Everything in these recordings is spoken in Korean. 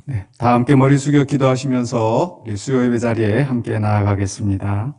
네, 다 함께 머리 숙여 기도하시면서 우리 수요 예배 자리에 함께 나아가겠습니다.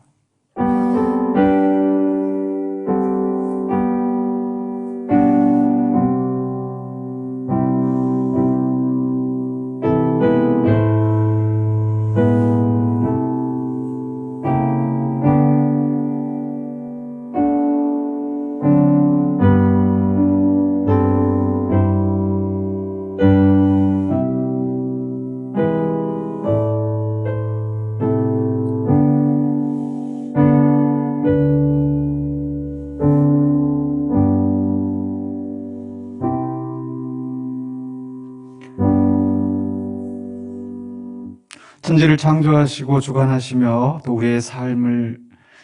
천지를 창조하시고 주관하시며 또 우리의 삶을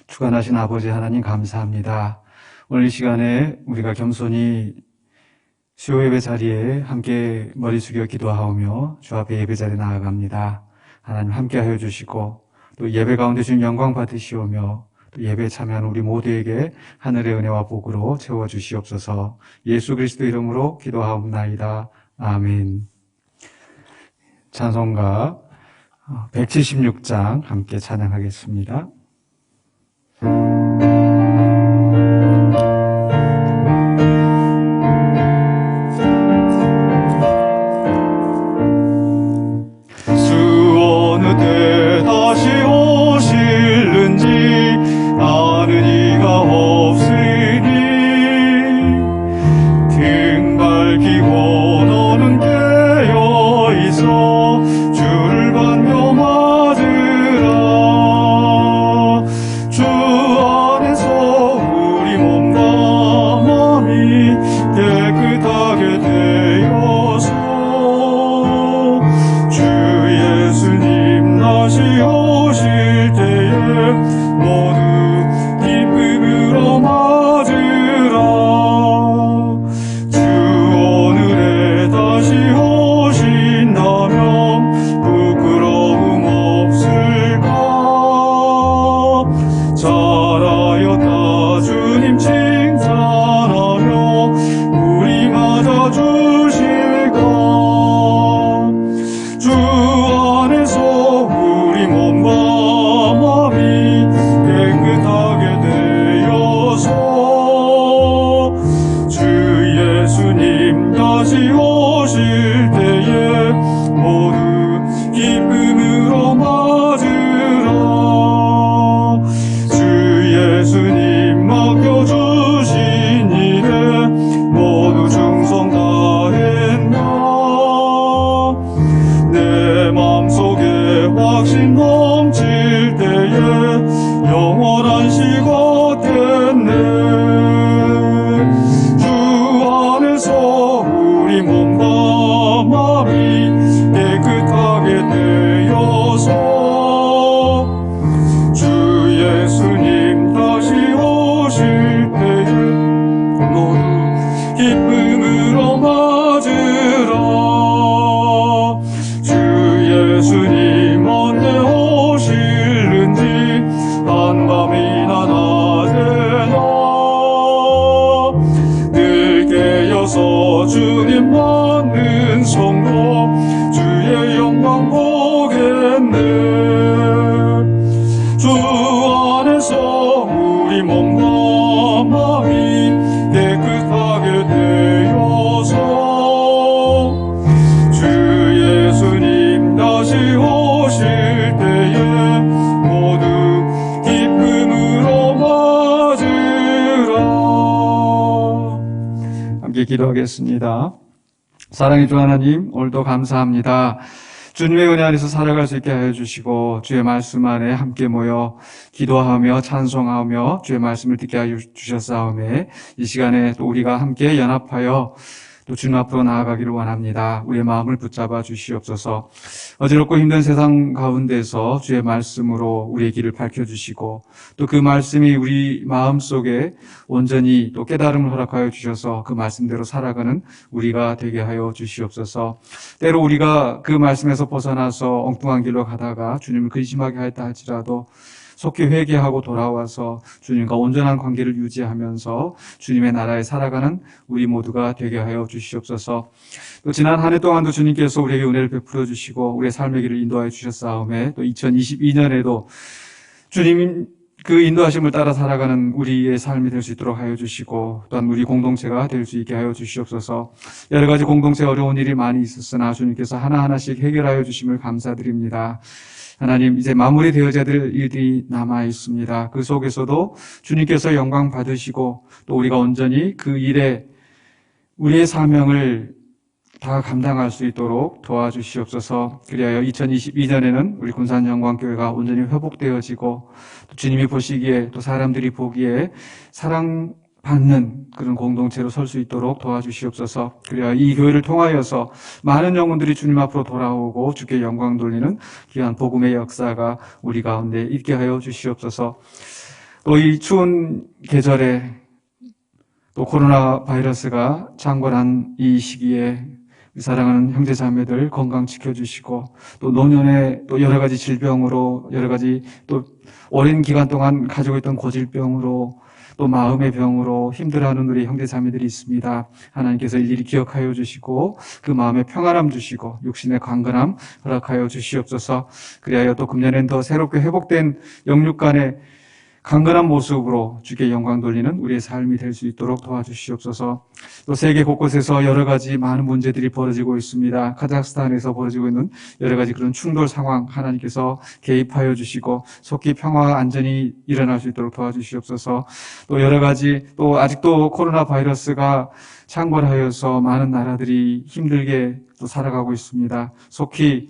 주관하신 아버지 하나님 감사합니다. 오늘 이 시간에 우리가 겸손히 수요 예배 자리에 함께 머리 숙여 기도하오며 주 앞에 예배 자리에 나아갑니다. 하나님 함께하여 주시고 또 예배 가운데 주님 영광 받으시오며 또 예배에 참여한 우리 모두에게 하늘의 은혜와 복으로 채워주시옵소서. 예수 그리스도 이름으로 기도하옵나이다. 아멘. 찬송가 176장 함께 찬양하겠습니다. 주 어느 때 다시 오실는지 아는 이가 없으니 등 밝히고 너는 깨어있어 주를 반겨 맞으라. 주 안에서 우리 몸과 마음이 깨끗하게 되어서 주 예수님 다시 오실 때에 모두 기쁨으로 맞으라. 주 오늘에 다시 오신다면 부끄러움 없을까. 잘하였다 주님 칭찬하며 우리 맞아 주실까. 주 안에서 우리 몸과 마음이 깨끗하게 되어서 주 예수님 다시 오실 때에 모두 기쁨으로 맞으라. 주 예수님 맡겨주신 일에 모두 충성 다했나. 내 마음속에 확신 넘칠 때에 영원한 시가 됐네. 주 안에서 우리 몸과 마음이 깨끗하게 되어서 주 예수님 다시 오실 때에 모두 기쁨으로 맞으라. 주 예수님 언제 오실는지 한밤이나 낮에나 늘 깨어서 주님 받는 성도 주의 영광 보겠네. 주 안에서 우리 몸과 마음이 깨끗하게 되어서 주 예수님 다시 오실 때에 모두 기쁨으로 맞으라. 함께 기도하겠습니다. 사랑의 주 하나님, 오늘도 감사합니다. 주님의 은혜 안에서 살아갈 수 있게 하여 주시고 주의 말씀 안에 함께 모여 기도하며 찬송하며 주의 말씀을 듣게 하여 주셨사오매 이 시간에 또 우리가 함께 연합하여 또 주님 앞으로 나아가기를 원합니다. 우리의 마음을 붙잡아 주시옵소서. 어지럽고 힘든 세상 가운데서 주의 말씀으로 우리의 길을 밝혀주시고 또 그 말씀이 우리 마음속에 온전히 또 깨달음을 허락하여 주셔서 그 말씀대로 살아가는 우리가 되게 하여 주시옵소서. 때로 우리가 그 말씀에서 벗어나서 엉뚱한 길로 가다가 주님을 근심하게 하였다 할지라도 속히 회개하고 돌아와서 주님과 온전한 관계를 유지하면서 주님의 나라에 살아가는 우리 모두가 되게 하여 주시옵소서. 또 지난 한 해 동안도 주님께서 우리에게 은혜를 베풀어 주시고 우리의 삶의 길을 인도하여 주셨사오매 또 2022년에도 주님 그 인도하심을 따라 살아가는 우리의 삶이 될 수 있도록 하여 주시고 또한 우리 공동체가 될 수 있게 하여 주시옵소서. 여러 가지 공동체 어려운 일이 많이 있었으나 주님께서 하나하나씩 해결하여 주심을 감사드립니다. 하나님, 이제 마무리되어져야 될 일들이 남아 있습니다. 그 속에서도 주님께서 영광 받으시고 또 우리가 온전히 그 일에 우리의 사명을 다 감당할 수 있도록 도와주시옵소서. 그리하여 2022년에는 우리 군산영광교회가 온전히 회복되어지고 또 주님이 보시기에 또 사람들이 보기에 사랑받는 그런 공동체로 설 수 있도록 도와주시옵소서. 그리하여 이 교회를 통하여서 많은 영혼들이 주님 앞으로 돌아오고 주께 영광 돌리는 귀한 복음의 역사가 우리 가운데 있게 하여 주시옵소서. 또 이 추운 계절에 또 코로나 바이러스가 창궐한 이 시기에 사랑하는 형제 자매들 건강 지켜주시고 또 노년에 또 여러 가지 질병으로 여러 가지 또 오랜 기간 동안 가지고 있던 고질병으로 또 마음의 병으로 힘들어하는 우리 형제 자매들이 있습니다. 하나님께서 일일이 기억하여 주시고 그 마음에 평안함 주시고 육신의 강건함 허락하여 주시옵소서. 그리하여 또 금년엔 더 새롭게 회복된 영육 간의 강건한 모습으로 주께 영광 돌리는 우리의 삶이 될 수 있도록 도와주시옵소서. 또 세계 곳곳에서 여러 가지 많은 문제들이 벌어지고 있습니다. 카자흐스탄에서 벌어지고 있는 여러 가지 그런 충돌 상황 하나님께서 개입하여 주시고 속히 평화와 안전이 일어날 수 있도록 도와주시옵소서. 또 여러 가지 또 아직도 코로나 바이러스가 창궐하여서 많은 나라들이 힘들게 또 살아가고 있습니다. 속히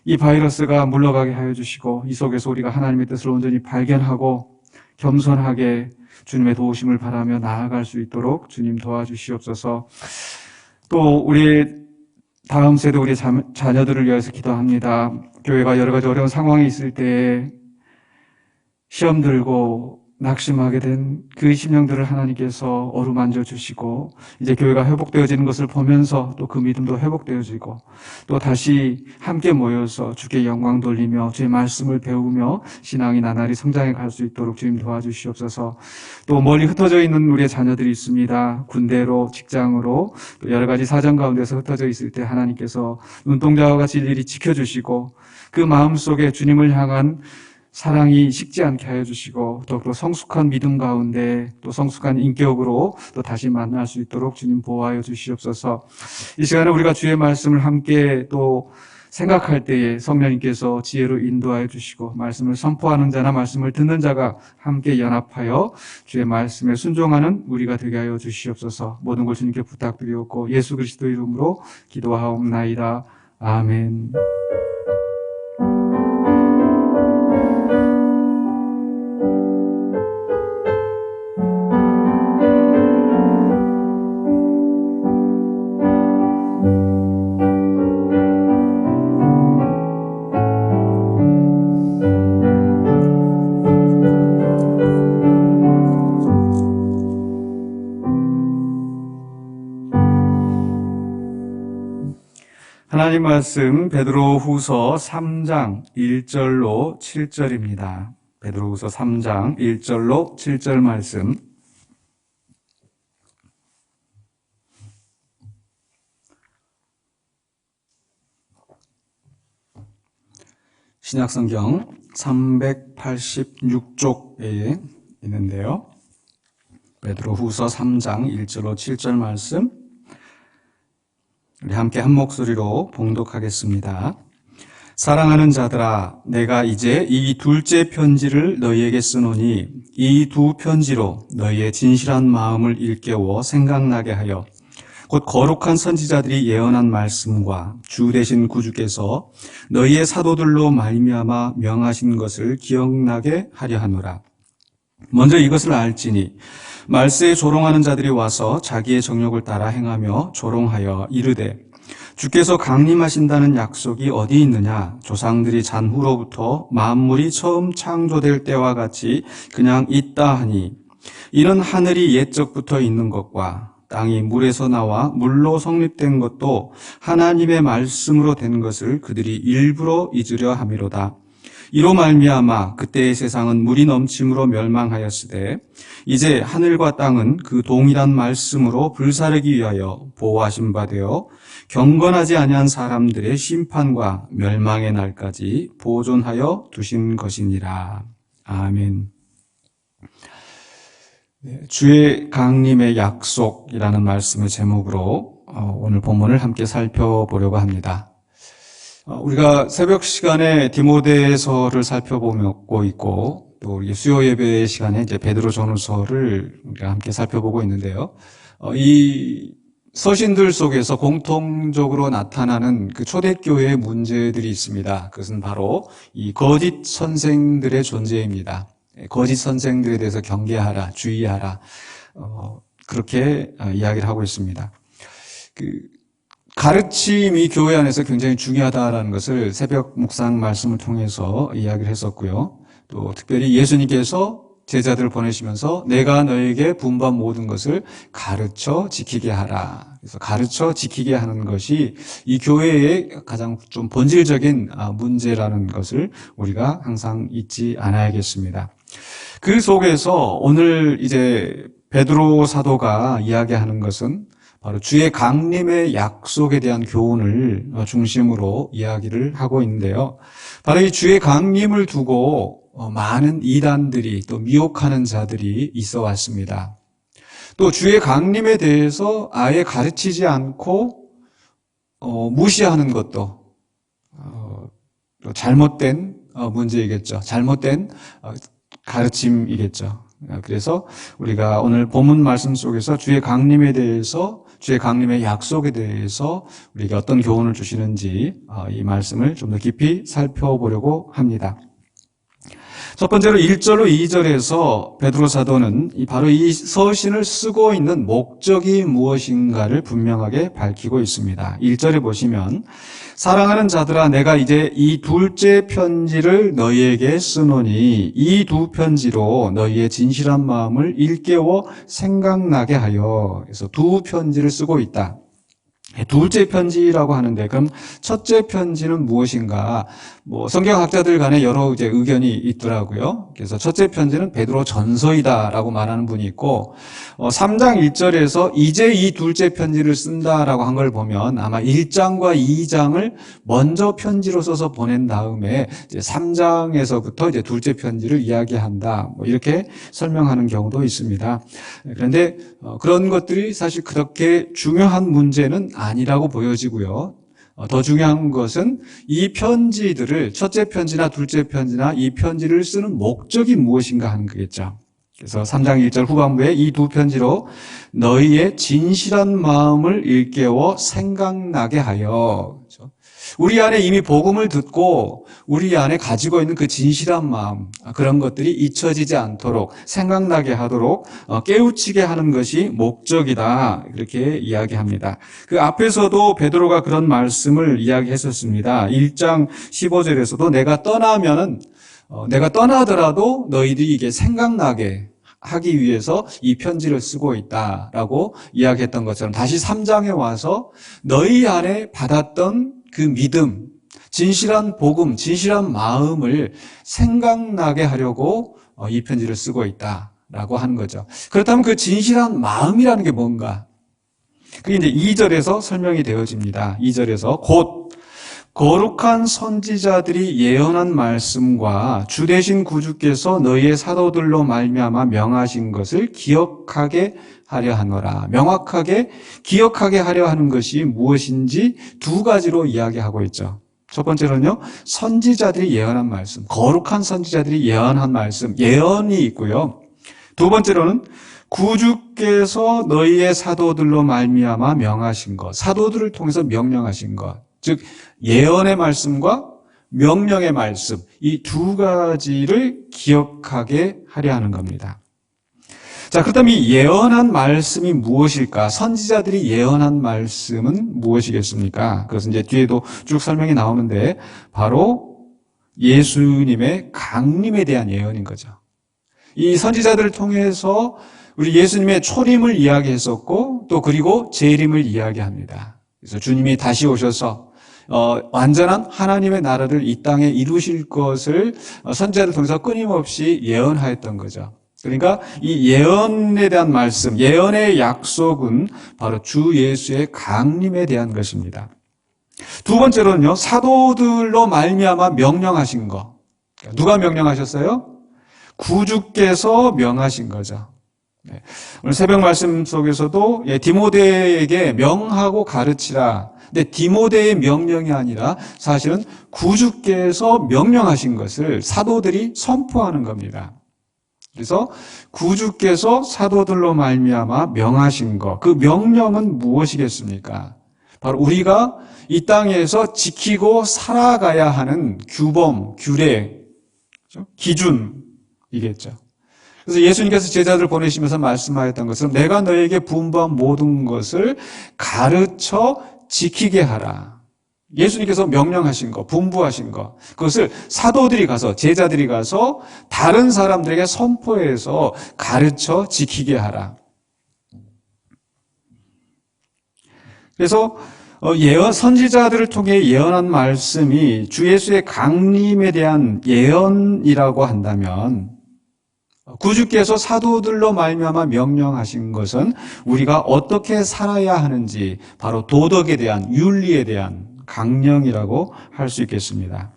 이 바이러스가 물러가게 하여 주시고 이 속에서 우리가 하나님의 뜻을 온전히 발견하고 겸손하게 주님의 도우심을 바라며 나아갈 수 있도록 주님 도와주시옵소서. 또 우리의 다음 세대 우리의 자녀들을 위해서 기도합니다. 교회가 여러 가지 어려운 상황이 있을 때에 시험 들고 낙심하게 된 그 심령들을 하나님께서 어루만져 주시고 이제 교회가 회복되어지는 것을 보면서 또 그 믿음도 회복되어지고 또 다시 함께 모여서 주께 영광 돌리며 주의 말씀을 배우며 신앙이 나날이 성장해 갈 수 있도록 주님 도와주시옵소서. 또 멀리 흩어져 있는 우리의 자녀들이 있습니다. 군대로 직장으로 또 여러 가지 사정 가운데서 흩어져 있을 때 하나님께서 눈동자와 같이 일일이 지켜주시고 그 마음속에 주님을 향한 사랑이 식지 않게 하여 주시고 또 성숙한 믿음 가운데 또 성숙한 인격으로 또 다시 만날 수 있도록 주님 보호하여 주시옵소서. 이 시간에 우리가 주의 말씀을 함께 또 생각할 때에 성령님께서 지혜로 인도하여 주시고 말씀을 선포하는 자나 말씀을 듣는 자가 함께 연합하여 주의 말씀에 순종하는 우리가 되게 하여 주시옵소서. 모든 걸 주님께 부탁드리옵고 예수 그리스도 이름으로 기도하옵나이다. 아멘. 하나님 말씀 베드로후서 3장 1절로 7절입니다. 베드로후서 3장 1절로 7절 말씀. 신약성경 386쪽에 있는데요. 베드로후서 3장 1절로 7절 말씀 우리 함께 한 목소리로 봉독하겠습니다. 사랑하는 자들아, 내가 이제 이 둘째 편지를 너희에게 쓰노니 이 두 편지로 너희의 진실한 마음을 일깨워 생각나게 하여 곧 거룩한 선지자들이 예언한 말씀과 주 되신 구주께서 너희의 사도들로 말미암아 명하신 것을 기억나게 하려 하노라. 먼저 이것을 알지니 말세에 조롱하는 자들이 와서 자기의 정욕을 따라 행하며 조롱하여 이르되 주께서 강림하신다는 약속이 어디 있느냐? 조상들이 잔 후로부터 만물이 처음 창조될 때와 같이 그냥 있다 하니 이는 하늘이 옛적부터 있는 것과 땅이 물에서 나와 물로 성립된 것도 하나님의 말씀으로 된 것을 그들이 일부러 잊으려 함이로다. 이로 말미암아 그때의 세상은 물이 넘침으로 멸망하였으되 이제 하늘과 땅은 그 동일한 말씀으로 불사르기 위하여 보호하신 바 되어 경건하지 아니한 사람들의 심판과 멸망의 날까지 보존하여 두신 것이니라. 아멘. 주의 강림의 약속이라는 말씀의 제목으로 오늘 본문을 함께 살펴보려고 합니다. 우리가 새벽 시간에 디모데서를 살펴보고 있고 또 우리 수요 예배 시간에 이제 베드로 전후서를 우리가 함께 살펴보고 있는데요. 이 서신들 속에서 공통적으로 나타나는 그 초대교회의 문제들이 있습니다. 그것은 바로 이 거짓 선생들의 존재입니다. 거짓 선생들에 대해서 경계하라, 주의하라, 그렇게 이야기를 하고 있습니다. 가르침이 교회 안에서 굉장히 중요하다라는 것을 새벽 묵상 말씀을 통해서 이야기를 했었고요. 또 특별히 예수님께서 제자들을 보내시면서 내가 너에게 분부한 모든 것을 가르쳐 지키게 하라. 그래서 가르쳐 지키게 하는 것이 이 교회의 가장 좀 본질적인 문제라는 것을 우리가 항상 잊지 않아야겠습니다. 그 속에서 오늘 이제 베드로 사도가 이야기하는 것은 바로 주의 강림의 약속에 대한 교훈을 중심으로 이야기를 하고 있는데요. 바로 이 주의 강림을 두고 많은 이단들이 또 미혹하는 자들이 있어 왔습니다. 또 주의 강림에 대해서 아예 가르치지 않고 무시하는 것도 잘못된 문제이겠죠. 잘못된 가르침이겠죠. 그래서 우리가 오늘 본문 말씀 속에서 주의 강림에 대해서, 주의 강림의 약속에 대해서 우리에게 어떤 교훈을 주시는지 이 말씀을 좀 더 깊이 살펴보려고 합니다. 첫 번째로 1절로 2절에서 베드로 사도는 바로 이 서신을 쓰고 있는 목적이 무엇인가를 분명하게 밝히고 있습니다. 1절에 보시면 사랑하는 자들아 내가 이제 이 둘째 편지를 너희에게 쓰노니 이 두 편지로 너희의 진실한 마음을 일깨워 생각나게 하여, 그래서 두 편지를 쓰고 있다. 둘째 편지라고 하는데 그럼 첫째 편지는 무엇인가? 성경학자들 간에 여러 이제 의견이 있더라고요. 그래서 첫째 편지는 베드로 전서이다라고 말하는 분이 있고 3장 1절에서 이제 이 둘째 편지를 쓴다라고 한 걸 보면 아마 1장과 2장을 먼저 편지로 써서 보낸 다음에 이제 3장에서부터 이제 둘째 편지를 이야기한다. 이렇게 설명하는 경우도 있습니다. 그런데 그런 것들이 사실 그렇게 중요한 문제는 아니라고 보여지고요. 더 중요한 것은 이 편지들을 첫째 편지나 둘째 편지나 이 편지를 쓰는 목적이 무엇인가 하는 거겠죠. 그래서 3장 1절 후반부에 이 두 편지로 너희의 진실한 마음을 일깨워 생각나게 하여, 그렇죠? 우리 안에 이미 복음을 듣고 우리 안에 가지고 있는 그 진실한 마음, 그런 것들이 잊혀지지 않도록 생각나게 하도록 깨우치게 하는 것이 목적이다, 이렇게 이야기합니다. 그 앞에서도 베드로가 그런 말씀을 이야기했었습니다. 1장 15절에서도 내가 떠나면은 내가 떠나더라도 너희들이 이게 생각나게 하기 위해서 이 편지를 쓰고 있다라고 이야기했던 것처럼 다시 3장에 와서 너희 안에 받았던 그 믿음, 진실한 복음, 진실한 마음을 생각나게 하려고 이 편지를 쓰고 있다라고 하는 거죠. 그렇다면 그 진실한 마음이라는 게 뭔가? 그게 이제 2절에서 설명이 되어집니다. 2절에서 곧 거룩한 선지자들이 예언한 말씀과 주 되신 구주께서 너희의 사도들로 말미암아 명하신 것을 기억하게 하려 하노라. 명확하게 기억하게 하려 하는 것이 무엇인지 두 가지로 이야기하고 있죠. 첫 번째로는요, 선지자들이 예언한 말씀, 거룩한 선지자들이 예언한 말씀, 예언이 있고요. 두 번째로는 구주께서 너희의 사도들로 말미암아 명하신 것, 사도들을 통해서 명령하신 것, 즉 예언의 말씀과 명령의 말씀, 이 두 가지를 기억하게 하려 하는 겁니다. 자, 그렇다면 이 예언한 말씀이 무엇일까? 선지자들이 예언한 말씀은 무엇이겠습니까? 그것은 이제 뒤에도 쭉 설명이 나오는데 바로 예수님의 강림에 대한 예언인 거죠. 이 선지자들을 통해서 우리 예수님의 초림을 이야기했었고 또 그리고 재림을 이야기합니다. 그래서 주님이 다시 오셔서 완전한 하나님의 나라를 이 땅에 이루실 것을 선지자를 통해서 끊임없이 예언하였던 거죠. 그러니까 이 예언에 대한 말씀, 예언의 약속은 바로 주 예수의 강림에 대한 것입니다. 두 번째로는요, 사도들로 말미암아 명령하신 거. 누가 명령하셨어요? 구주께서 명하신 거죠. 오늘 새벽 말씀 속에서도 디모데에게 명하고 가르치라. 근데 디모데의 명령이 아니라 사실은 구주께서 명령하신 것을 사도들이 선포하는 겁니다. 그래서 구주께서 사도들로 말미암아 명하신 것, 그 명령은 무엇이겠습니까? 바로 우리가 이 땅에서 지키고 살아가야 하는 규범, 규례, 기준이겠죠. 그래서 예수님께서 제자들을 보내시면서 말씀하였던 것은 내가 너에게 분부한 모든 것을 가르쳐 지키게 하라. 예수님께서 명령하신 것, 분부하신 것, 그것을 사도들이 가서, 제자들이 가서 다른 사람들에게 선포해서 가르쳐 지키게 하라. 그래서 선지자들을 통해 예언한 말씀이 주 예수의 강림에 대한 예언이라고 한다면 구주께서 사도들로 말미암아 명령하신 것은 우리가 어떻게 살아야 하는지 바로 도덕에 대한, 윤리에 대한 강령이라고 할 수 있겠습니다.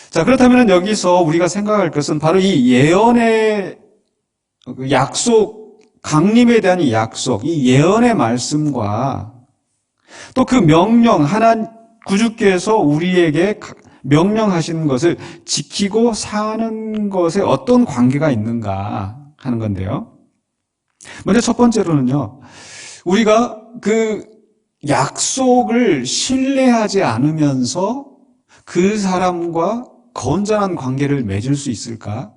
자, 그렇다면 여기서 우리가 생각할 것은 바로 이 예언의 약속, 강림에 대한 이 약속, 이 예언의 말씀과 또 그 명령, 구주께서 우리에게 명령하시는 것을 지키고 사는 것에 어떤 관계가 있는가 하는 건데요. 먼저 첫 번째로는요, 우리가 그 약속을 신뢰하지 않으면서 그 사람과 건전한 관계를 맺을 수 있을까?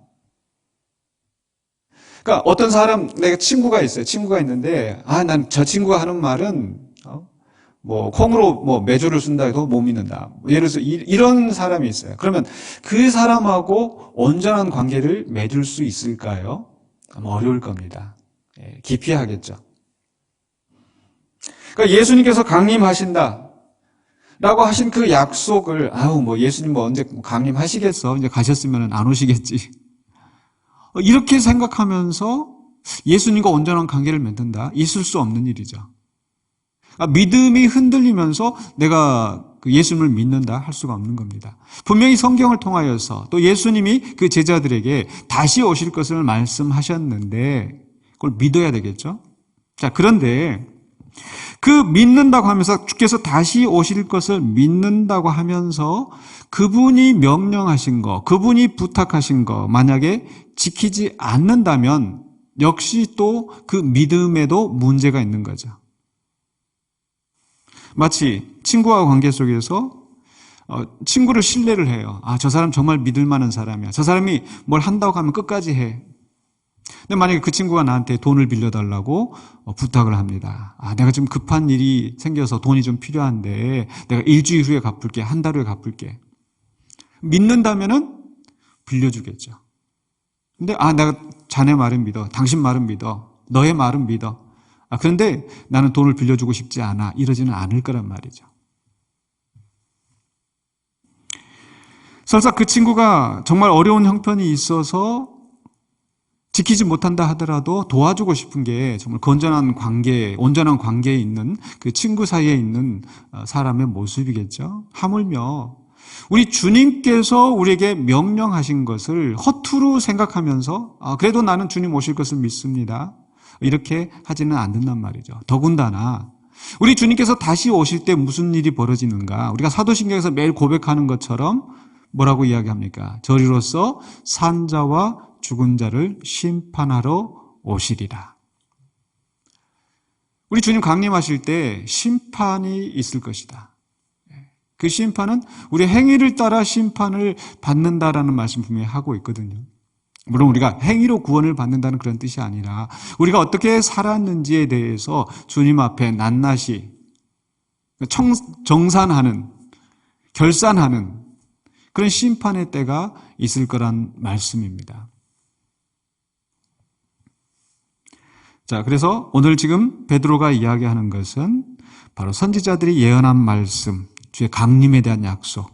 그러니까 어떤 사람, 내가 친구가 있어요. 친구가 있는데, 난 저 친구가 하는 말은, 콩으로 메주를 쓴다 해도 못 믿는다. 예를 들어서 이런 사람이 있어요. 그러면 그 사람하고 온전한 관계를 맺을 수 있을까요? 아마 어려울 겁니다. 기피하겠죠. 그러니까 예수님께서 강림하신다 라고 하신 그 약속을 예수님 언제 강림하시겠어? 이제 가셨으면 안 오시겠지. 이렇게 생각하면서 예수님과 온전한 관계를 맺는다? 있을 수 없는 일이죠. 믿음이 흔들리면서 내가 예수님을 믿는다 할 수가 없는 겁니다. 분명히 성경을 통하여서 또 예수님이 그 제자들에게 다시 오실 것을 말씀하셨는데 그걸 믿어야 되겠죠? 자, 그런데 그 믿는다고 하면서 주께서 다시 오실 것을 믿는다고 하면서 그분이 명령하신 거, 그분이 부탁하신 거 만약에 지키지 않는다면 역시 또 그 믿음에도 문제가 있는 거죠. 마치 친구와 관계 속에서 친구를 신뢰를 해요. 저 사람 정말 믿을 만한 사람이야. 저 사람이 뭘 한다고 하면 끝까지 해. 근데 만약에 그 친구가 나한테 돈을 빌려달라고 부탁을 합니다. 내가 지금 급한 일이 생겨서 돈이 좀 필요한데 내가 일주일 후에 갚을게. 한 달 후에 갚을게. 믿는다면은 빌려주겠죠. 근데 내가 자네 말은 믿어. 당신 말은 믿어. 너의 말은 믿어. 그런데 나는 돈을 빌려주고 싶지 않아. 이러지는 않을 거란 말이죠. 설사 그 친구가 정말 어려운 형편이 있어서 지키지 못한다 하더라도 도와주고 싶은 게 정말 건전한 관계, 온전한 관계에 있는 그 친구 사이에 있는 사람의 모습이겠죠. 하물며 우리 주님께서 우리에게 명령하신 것을 허투루 생각하면서 그래도 나는 주님 오실 것을 믿습니다. 이렇게 하지는 않는단 말이죠. 더군다나 우리 주님께서 다시 오실 때 무슨 일이 벌어지는가? 우리가 사도신경에서 매일 고백하는 것처럼 뭐라고 이야기합니까? 저리로서 산 자와 죽은 자를 심판하러 오시리라. 우리 주님 강림하실 때 심판이 있을 것이다. 그 심판은 우리 행위를 따라 심판을 받는다라는 말씀 분명히 하고 있거든요. 물론 우리가 행위로 구원을 받는다는 그런 뜻이 아니라 우리가 어떻게 살았는지에 대해서 주님 앞에 낱낱이 정산하는, 결산하는 그런 심판의 때가 있을 거란 말씀입니다. 자, 그래서 오늘 지금 베드로가 이야기하는 것은 바로 선지자들이 예언한 말씀, 주의 강림에 대한 약속,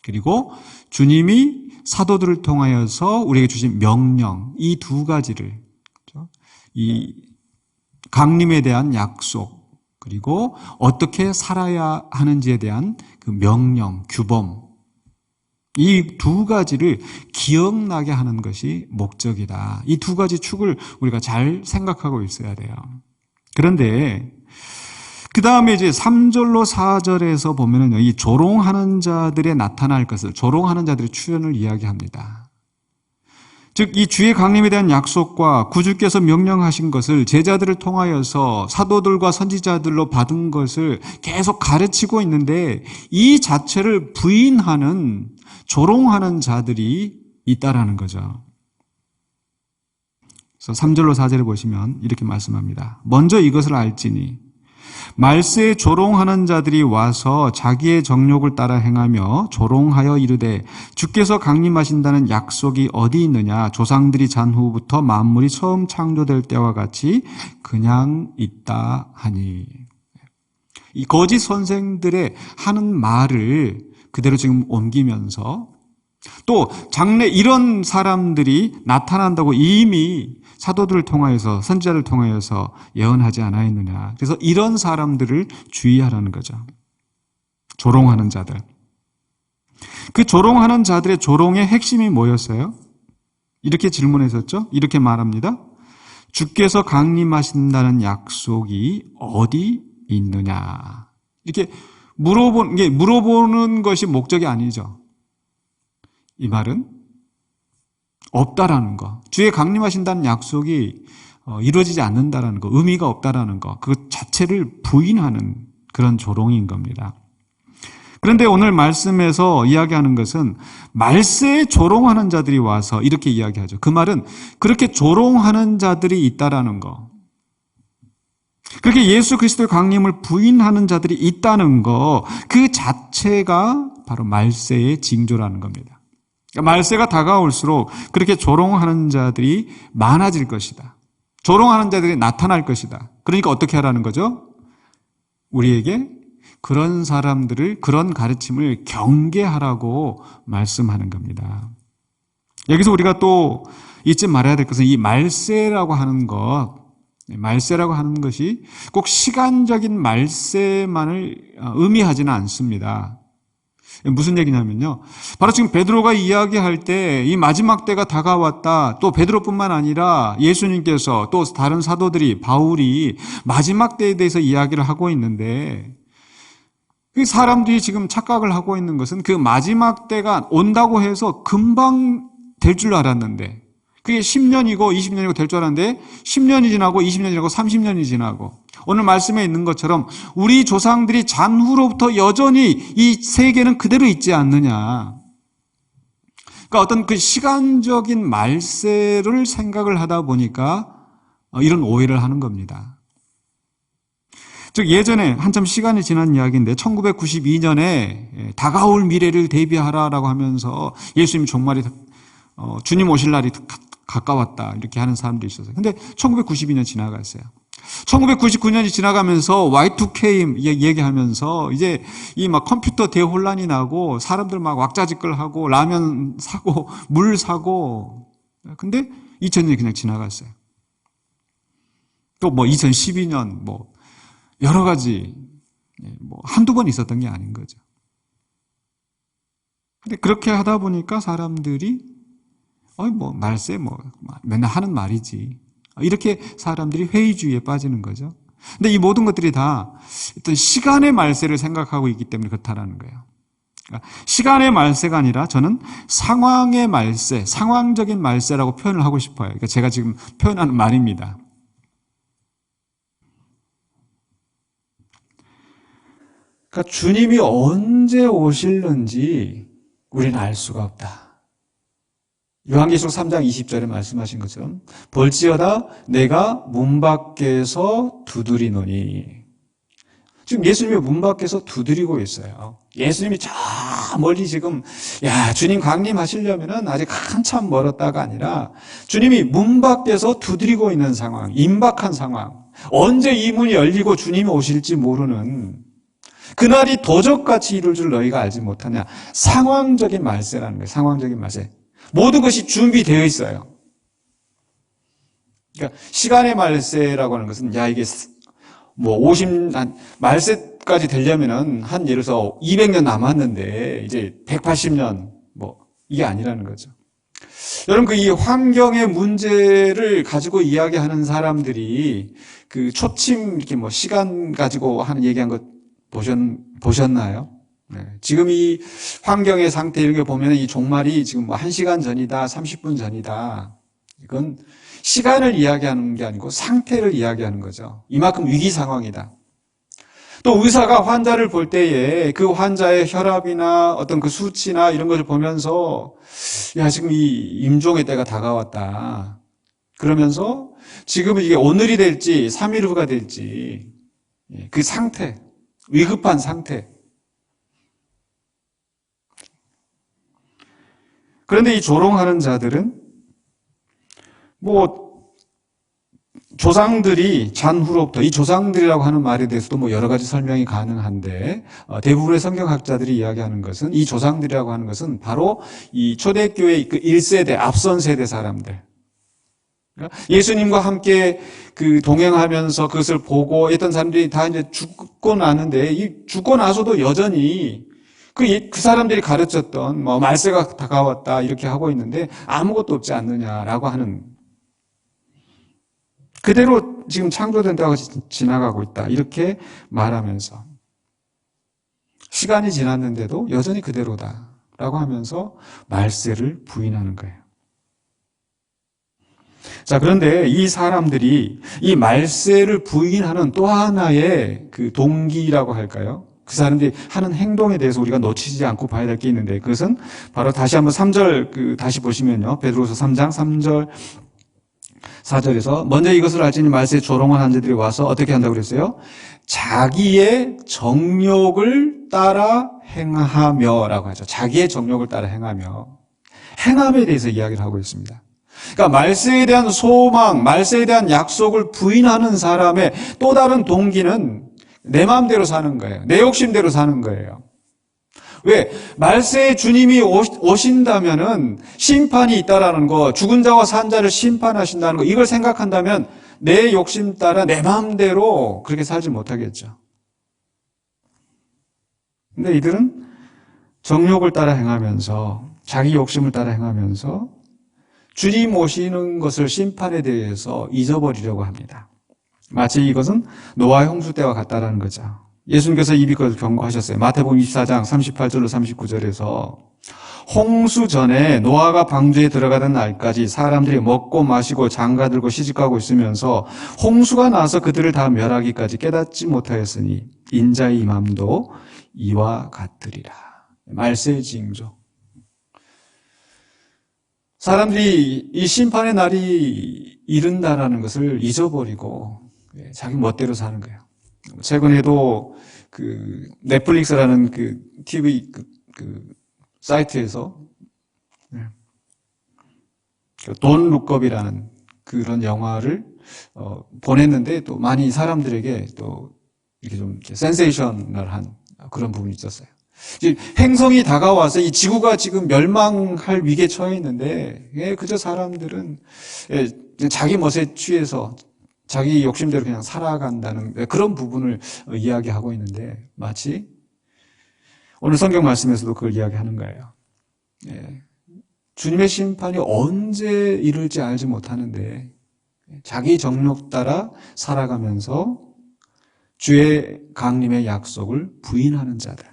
그리고 주님이 사도들을 통하여서 우리에게 주신 명령, 이 두 가지를, 이 강림에 대한 약속, 그리고 어떻게 살아야 하는지에 대한 그 명령, 규범, 이 두 가지를 기억나게 하는 것이 목적이다. 이 두 가지 축을 우리가 잘 생각하고 있어야 돼요. 그런데 그 다음에 이제 3절로 4절에서 보면은 이 조롱하는 자들의 나타날 것을, 조롱하는 자들의 출현을 이야기합니다. 즉, 이 주의 강림에 대한 약속과 구주께서 명령하신 것을 제자들을 통하여서 사도들과 선지자들로 받은 것을 계속 가르치고 있는데 이 자체를 부인하는, 조롱하는 자들이 있다라는 거죠. 그래서 3절로 4절에 보시면 이렇게 말씀합니다. 먼저 이것을 알지니 말세에 조롱하는 자들이 와서 자기의 정욕을 따라 행하며 조롱하여 이르되 주께서 강림하신다는 약속이 어디 있느냐? 조상들이 잔 후부터 만물이 처음 창조될 때와 같이 그냥 있다 하니. 이 거짓 선생들의 하는 말을 그대로 지금 옮기면서 또 장래 이런 사람들이 나타난다고 이미 사도들을 통하여서, 선지자를 통하여서 예언하지 않았느냐. 그래서 이런 사람들을 주의하라는 거죠. 조롱하는 자들. 그 조롱하는 자들의 조롱의 핵심이 뭐였어요? 이렇게 질문했었죠? 이렇게 말합니다. 주께서 강림하신다는 약속이 어디 있느냐. 이렇게 물어보는 것이 목적이 아니죠. 이 말은 없다라는 거. 주의 강림하신다는 약속이 이루어지지 않는다라는 거, 의미가 없다라는 거, 그 자체를 부인하는 그런 조롱인 겁니다. 그런데 오늘 말씀에서 이야기하는 것은 말세에 조롱하는 자들이 와서 이렇게 이야기하죠. 그 말은 그렇게 조롱하는 자들이 있다라는 거. 그렇게 예수 그리스도의 강림을 부인하는 자들이 있다는 거, 그 자체가 바로 말세의 징조라는 겁니다. 말세가 다가올수록 그렇게 조롱하는 자들이 많아질 것이다. 조롱하는 자들이 나타날 것이다. 그러니까 어떻게 하라는 거죠? 우리에게 그런 사람들을, 그런 가르침을 경계하라고 말씀하는 겁니다. 여기서 우리가 또 잊지 말아야 될 것은 이 말세라고 하는 것이 꼭 시간적인 말세만을 의미하지는 않습니다. 무슨 얘기냐면요. 바로 지금 베드로가 이야기할 때 이 마지막 때가 다가왔다. 또 베드로뿐만 아니라 예수님께서 또 다른 사도들이, 바울이 마지막 때에 대해서 이야기를 하고 있는데 사람들이 지금 착각을 하고 있는 것은 그 마지막 때가 온다고 해서 금방 될 줄 알았는데 그게 10년이고 20년이고 될 줄 알았는데 10년이 지나고 20년이 지나고 30년이 지나고 오늘 말씀에 있는 것처럼 우리 조상들이 잔 후로부터 여전히 이 세계는 그대로 있지 않느냐. 그러니까 어떤 그 시간적인 말세를 생각을 하다 보니까 이런 오해를 하는 겁니다. 즉 예전에 한참 시간이 지난 이야기인데 1992년에 다가올 미래를 대비하라라고 하면서 예수님 종말이 주님 오실 날이 가까웠다 이렇게 하는 사람도 있었어요. 근데 1992년 지나갔어요. 1999년이 지나가면서 Y2K 얘기하면서 이제 이 막 컴퓨터 대혼란이 나고 사람들 막 왁자지껄하고 라면 사고 물 사고 근데 2000년이 그냥 지나갔어요. 또 뭐 2012년 뭐 여러 가지 뭐 한두 번 있었던 게 아닌 거죠. 근데 그렇게 하다 보니까 사람들이 뭐 말세 뭐 맨날 하는 말이지. 이렇게 사람들이 회의주의에 빠지는 거죠. 근데 이 모든 것들이 다 어떤 시간의 말세를 생각하고 있기 때문에 그렇다라는 거예요. 그러니까 시간의 말세가 아니라 저는 상황의 말세, 상황적인 말세라고 표현을 하고 싶어요. 그러니까 제가 지금 표현하는 말입니다. 그러니까 주님이 언제 오실는지 우리는 알 수가 없다. 요한계시록 3장 20절에 말씀하신 것처럼 볼지어다 내가 문 밖에서 두드리노니. 지금 예수님이 문 밖에서 두드리고 있어요. 예수님이 저 멀리 지금 주님 강림하시려면은 아직 한참 멀었다가 아니라 주님이 문 밖에서 두드리고 있는 상황, 임박한 상황. 언제 이 문이 열리고 주님이 오실지 모르는 그날이 도적같이 이룰 줄 너희가 알지 못하냐. 상황적인 말세라는 거예요. 상황적인 말세. 모든 것이 준비되어 있어요. 그러니까 시간의 말세라고 하는 것은 이게 말세까지 되려면은 예를 들어서 200년 남았는데 이제 180년 이게 아니라는 거죠. 여러분 이 환경의 문제를 가지고 이야기하는 사람들이 그 초침 이렇게 시간 가지고 하는 얘기한 것 보셨나요? 네. 지금 이 환경의 상태 이런 거 보면 이 종말이 지금 1시간 전이다, 30분 전이다. 이건 시간을 이야기하는 게 아니고 상태를 이야기하는 거죠. 이만큼 위기 상황이다. 또 의사가 환자를 볼 때에 그 환자의 혈압이나 어떤 그 수치나 이런 것을 보면서 지금 이 임종의 때가 다가왔다. 그러면서 지금은 이게 오늘이 될지 3일 후가 될지 그 상태, 위급한 상태. 그런데 이 조롱하는 자들은 조상들이 잔후로부터, 이 조상들이라고 하는 말에 대해서도 여러 가지 설명이 가능한데, 대부분의 성경학자들이 이야기하는 것은, 이 조상들이라고 하는 것은 바로 이 초대교회 그 1세대, 앞선 세대 사람들. 예수님과 함께 그 동행하면서 그것을 보고 했던 사람들이 다 이제 죽고 나는데, 이 죽고 나서도 여전히 그 사람들이 가르쳤던 말세가 다가왔다 이렇게 하고 있는데 아무것도 없지 않느냐라고 하는, 그대로 지금 창조된 때가 지나가고 있다 이렇게 말하면서 시간이 지났는데도 여전히 그대로다라고 하면서 말세를 부인하는 거예요. 자, 그런데 이 사람들이 이 말세를 부인하는 또 하나의 그 동기라고 할까요? 그 사람들이 하는 행동에 대해서 우리가 놓치지 않고 봐야 될 게 있는데, 그것은 바로 다시 한번 3절 다시 보시면요. 베드로서 3장 3절 4절에서 먼저 이것을 알지니 말세에 조롱한 자들이 와서 어떻게 한다고 그랬어요? 자기의 정욕을 따라 행하며라고 하죠. 자기의 정욕을 따라 행하며. 행함에 대해서 이야기를 하고 있습니다. 그러니까 말세에 대한 소망, 말세에 대한 약속을 부인하는 사람의 또 다른 동기는 내 마음대로 사는 거예요. 내 욕심대로 사는 거예요. 왜? 말세에 주님이 오신다면은 심판이 있다라는 거, 죽은 자와 산 자를 심판하신다는 거, 이걸 생각한다면 내 욕심 따라 내 마음대로 그렇게 살지 못하겠죠. 근데 이들은 정욕을 따라 행하면서, 자기 욕심을 따라 행하면서 주님 오시는 것을 심판에 대해서 잊어버리려고 합니다. 마치 이것은 노아의 홍수 때와 같다라는 거죠. 예수님께서 이미 그걸 경고하셨어요. 마태복음 24장 38절로 39절에서 홍수 전에 노아가 방주에 들어가던 날까지 사람들이 먹고 마시고 장가들고 시집가고 있으면서 홍수가 나서 그들을 다 멸하기까지 깨닫지 못하였으니 인자의 임함도 이와 같으리라. 말세의 징조. 사람들이 이 심판의 날이 이른다라는 것을 잊어버리고 자기 멋대로 사는 거예요. 최근에도 그 넷플릭스라는 그 TV 그 사이트에서 돈 룩업이라는 그런 영화를 보냈는데 또 많이 사람들에게 또 이렇게 좀 센세이셔널한 그런 부분이 있었어요. 행성이 다가와서 이 지구가 지금 멸망할 위기에 처해 있는데 그저 사람들은 자기 멋에 취해서 자기 욕심대로 그냥 살아간다는 그런 부분을 이야기하고 있는데 마치 오늘 성경 말씀에서도 그걸 이야기하는 거예요. 주님의 심판이 언제 이를지 알지 못하는데 자기 정욕 따라 살아가면서 주의 강림의 약속을 부인하는 자들.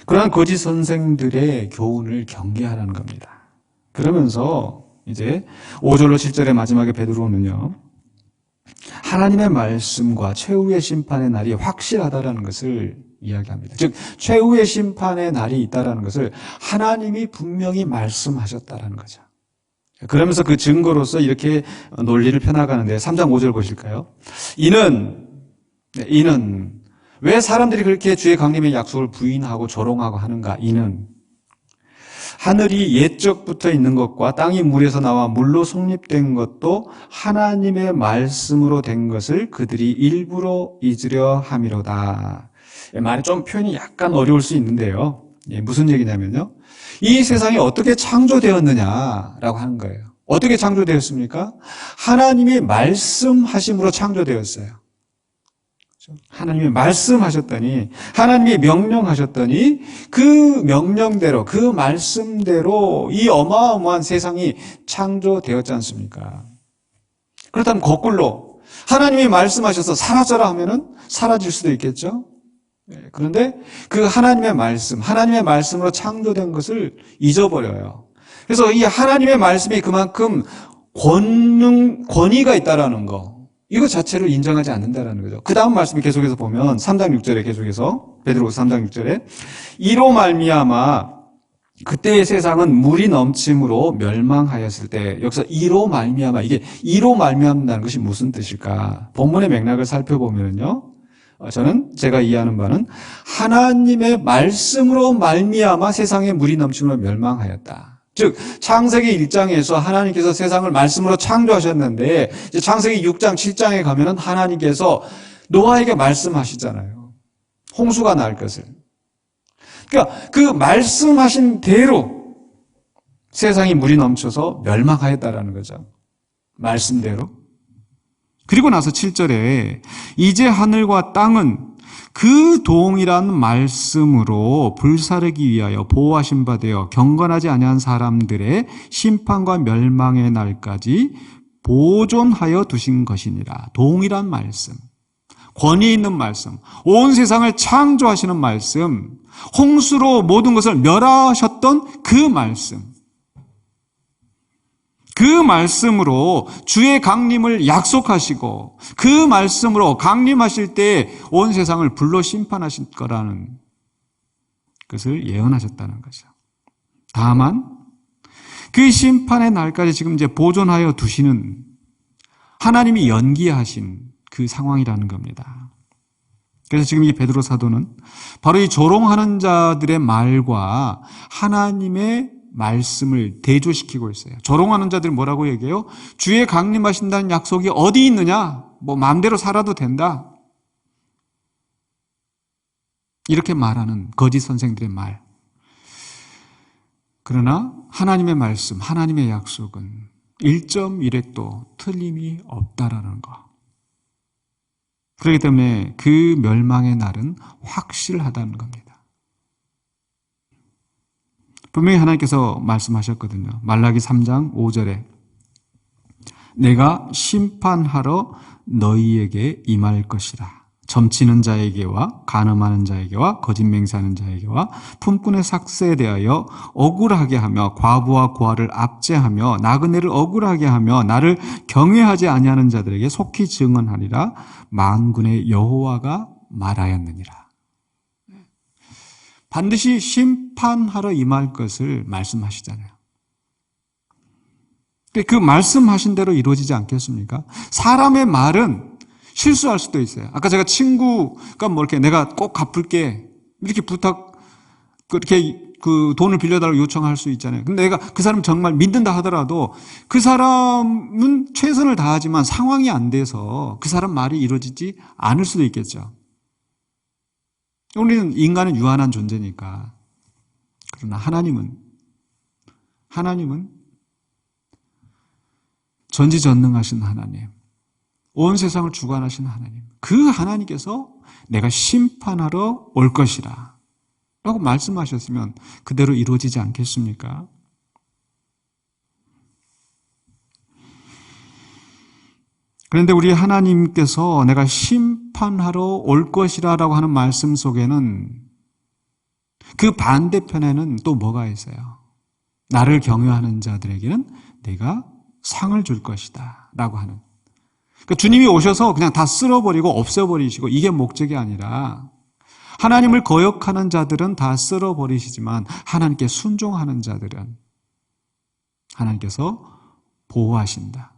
그러한 거짓 선생들의 교훈을 경계하라는 겁니다. 그러면서 이제 5절로 7절의 마지막에 베드로는요, 하나님의 말씀과 최후의 심판의 날이 확실하다라는 것을 이야기합니다. 즉 최후의 심판의 날이 있다라는 것을 하나님이 분명히 말씀하셨다라는 거죠. 그러면서 그 증거로서 이렇게 논리를 펴나가는데 3장 5절 보실까요? 이는 왜 사람들이 그렇게 주의 강림의 약속을 부인하고 조롱하고 하는가? 이는 하늘이 옛적부터 있는 것과 땅이 물에서 나와 물로 성립된 것도 하나님의 말씀으로 된 것을 그들이 일부러 잊으려 함이로다. 말이 좀 표현이 약간 어려울 수 있는데요. 무슨 얘기냐면요. 이 세상이 어떻게 창조되었느냐라고 하는 거예요. 어떻게 창조되었습니까? 하나님이 말씀하심으로 창조되었어요. 하나님이 말씀하셨더니, 하나님이 명령하셨더니 그 명령대로, 그 말씀대로 이 어마어마한 세상이 창조되었지 않습니까? 그렇다면 거꾸로 하나님이 말씀하셔서 사라져라 하면은 사라질 수도 있겠죠? 그런데 그 하나님의 말씀으로 창조된 것을 잊어버려요. 그래서 이 하나님의 말씀이 그만큼 권위가 있다라는 거, 이거 자체를 인정하지 않는다라는 거죠. 그 다음 말씀이 계속해서 보면 3장 6절에 계속해서 베드로후서 3장 6절에 이로 말미암아 그때의 세상은 물이 넘침으로 멸망하였을 때, 여기서 이로 말미암아, 이게 이로 말미암다는 것이 무슨 뜻일까? 본문의 맥락을 살펴보면요, 저는 제가 이해하는 바는 하나님의 말씀으로 말미암아 세상에 물이 넘침으로 멸망하였다. 즉 창세기 1장에서 하나님께서 세상을 말씀으로 창조하셨는데, 이제 창세기 6장 7장에 가면은 하나님께서 노아에게 말씀하시잖아요. 홍수가 날 것을. 그러니까 그 말씀하신 대로 세상이 물이 넘쳐서 멸망하였다라는 거죠. 말씀대로. 그리고 나서 7절에 이제 하늘과 땅은 그 동일한 말씀으로 불사르기 위하여 보호하신 바 되어 경건하지 아니한 사람들의 심판과 멸망의 날까지 보존하여 두신 것이니라. 동일한 말씀, 권위 있는 말씀, 온 세상을 창조하시는 말씀, 홍수로 모든 것을 멸하셨던 그 말씀, 그 말씀으로 주의 강림을 약속하시고 그 말씀으로 강림하실 때 온 세상을 불로 심판하실 거라는 것을 예언하셨다는 거죠. 다만 그 심판의 날까지 지금 이제 보존하여 두시는, 하나님이 연기하신 그 상황이라는 겁니다. 그래서 지금 이 베드로 사도는 바로 이 조롱하는 자들의 말과 하나님의 말씀을 대조시키고 있어요. 조롱하는 자들이 뭐라고 얘기해요? 주의 강림하신다는 약속이 어디 있느냐? 뭐 마음대로 살아도 된다. 이렇게 말하는 거짓 선생들의 말. 그러나 하나님의 말씀, 하나님의 약속은 1.1획도 틀림이 없다라는 거. 그렇기 때문에 그 멸망의 날은 확실하다는 겁니다. 분명히 하나님께서 말씀하셨거든요. 말라기 3장 5절에 내가 심판하러 너희에게 임할 것이라. 점치는 자에게와 간음하는 자에게와 거짓 맹세하는 자에게와 품꾼의 삭세에 대하여 억울하게 하며 과부와 고아를 압제하며 나그네를 억울하게 하며 나를 경외하지 아니하는 자들에게 속히 증언하리라. 만군의 여호와가 말하였느니라. 반드시 심판하러 임할 것을 말씀하시잖아요. 근데 그 말씀하신 대로 이루어지지 않겠습니까? 사람의 말은 실수할 수도 있어요. 아까 제가 친구가 뭐 이렇게 내가 꼭 갚을게 이렇게 그렇게 그 돈을 빌려달라고 요청할 수 있잖아요. 근데 내가 그 사람 정말 믿는다 하더라도 그 사람은 최선을 다하지만 상황이 안 돼서 그 사람 말이 이루어지지 않을 수도 있겠죠. 우리는 인간은 유한한 존재니까. 그러나 하나님은 전지전능하신 하나님, 온 세상을 주관하신 하나님, 그 하나님께서 내가 심판하러 올 것이라 라고 말씀하셨으면 그대로 이루어지지 않겠습니까? 그런데 우리 하나님께서 내가 심판하러 올 것이라고 하는 말씀 속에는 그 반대편에는 또 뭐가 있어요? 나를 경외하는 자들에게는 내가 상을 줄 것이다 라고 하는. 그러니까 주님이 오셔서 그냥 다 쓸어버리고 없애버리시고 이게 목적이 아니라 하나님을 거역하는 자들은 다 쓸어버리시지만 하나님께 순종하는 자들은 하나님께서 보호하신다.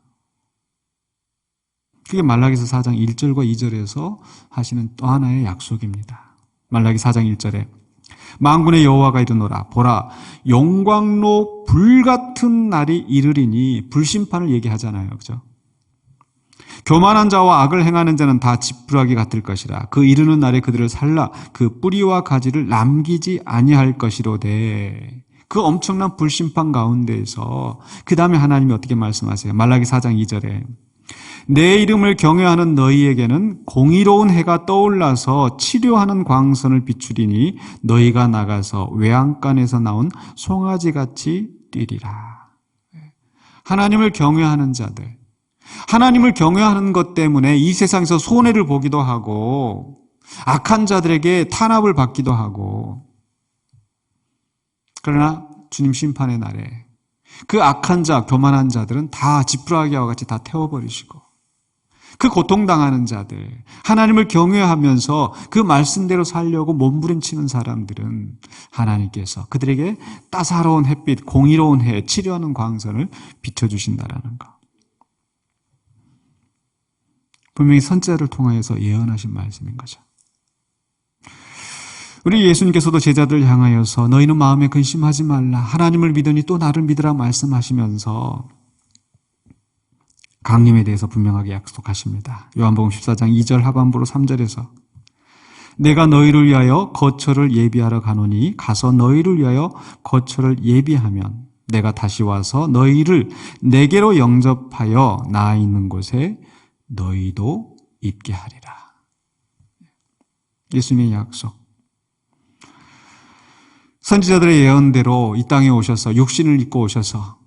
그게 말라기서 4장 1절과 2절에서 하시는 또 하나의 약속입니다. 말라기 4장 1절에 만군의 여호와가 이르노라 보라 영광로 불같은 날이 이르리니 불심판을 얘기하잖아요. 그죠? 교만한 자와 악을 행하는 자는 다 지푸라기 같을 것이라 그 이르는 날에 그들을 살라 그 뿌리와 가지를 남기지 아니할 것이로되. 그 엄청난 불심판 가운데에서 그 다음에 하나님이 어떻게 말씀하세요? 말라기 4장 2절에 내 이름을 경외하는 너희에게는 공의로운 해가 떠올라서 치료하는 광선을 비추리니 너희가 나가서 외양간에서 나온 송아지같이 뛰리라. 하나님을 경외하는 자들, 하나님을 경외하는 것 때문에 이 세상에서 손해를 보기도 하고 악한 자들에게 탄압을 받기도 하고, 그러나 주님 심판의 날에 그 악한 자, 교만한 자들은 다 지푸라기와 같이 다 태워버리시고, 그 고통당하는 자들, 하나님을 경외하면서 그 말씀대로 살려고 몸부림치는 사람들은 하나님께서 그들에게 따사로운 햇빛, 공의로운 해, 치료하는 광선을 비춰주신다라는 것. 분명히 선지자를 통하여서 예언하신 말씀인 거죠. 우리 예수님께서도 제자들을 향하여서 너희는 마음에 근심하지 말라. 하나님을 믿으니 또 나를 믿으라 말씀하시면서 강림에 대해서 분명하게 약속하십니다. 요한복음 14장 2절 하반부로 3절에서 내가 너희를 위하여 거처를 예비하러 가노니 가서 너희를 위하여 거처를 예비하면 내가 다시 와서 너희를 내게로 영접하여 나 있는 곳에 너희도 있게 하리라. 예수님의 약속. 선지자들의 예언대로 이 땅에 오셔서 육신을 입고 오셔서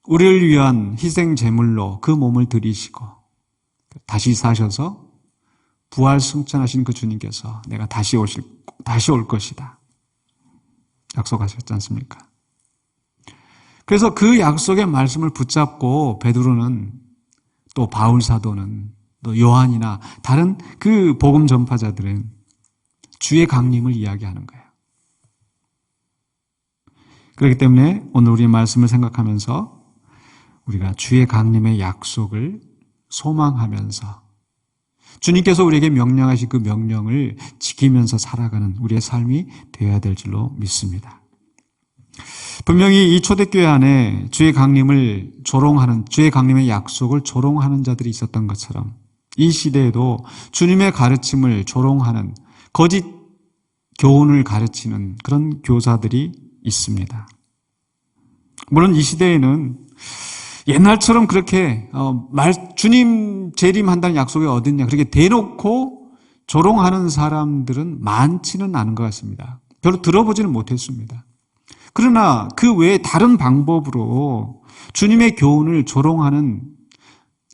우리를 위한 희생 제물로 그 몸을 드리시고 다시 사셔서 부활 승천하신 그 주님께서 내가 다시 올 것이다 약속하셨지 않습니까? 그래서 그 약속의 말씀을 붙잡고 베드로는 또 바울 사도는 또 요한이나 다른 그 복음 전파자들은 주의 강림을 이야기하는 거예요. 그렇기 때문에 오늘 우리의 말씀을 생각하면서 우리가 주의 강림의 약속을 소망하면서 주님께서 우리에게 명령하신 그 명령을 지키면서 살아가는 우리의 삶이 되어야 될 줄로 믿습니다. 분명히 이 초대교회 안에 주의 강림을 조롱하는, 주의 강림의 약속을 조롱하는 자들이 있었던 것처럼 이 시대에도 주님의 가르침을 조롱하는 거짓 교훈을 가르치는 그런 교사들이 있습니다. 물론 이 시대에는 옛날처럼 그렇게 주님 재림한다는 약속이 어딨냐 그렇게 대놓고 조롱하는 사람들은 많지는 않은 것 같습니다. 별로 들어보지는 못했습니다. 그러나 그 외에 다른 방법으로 주님의 교훈을 조롱하는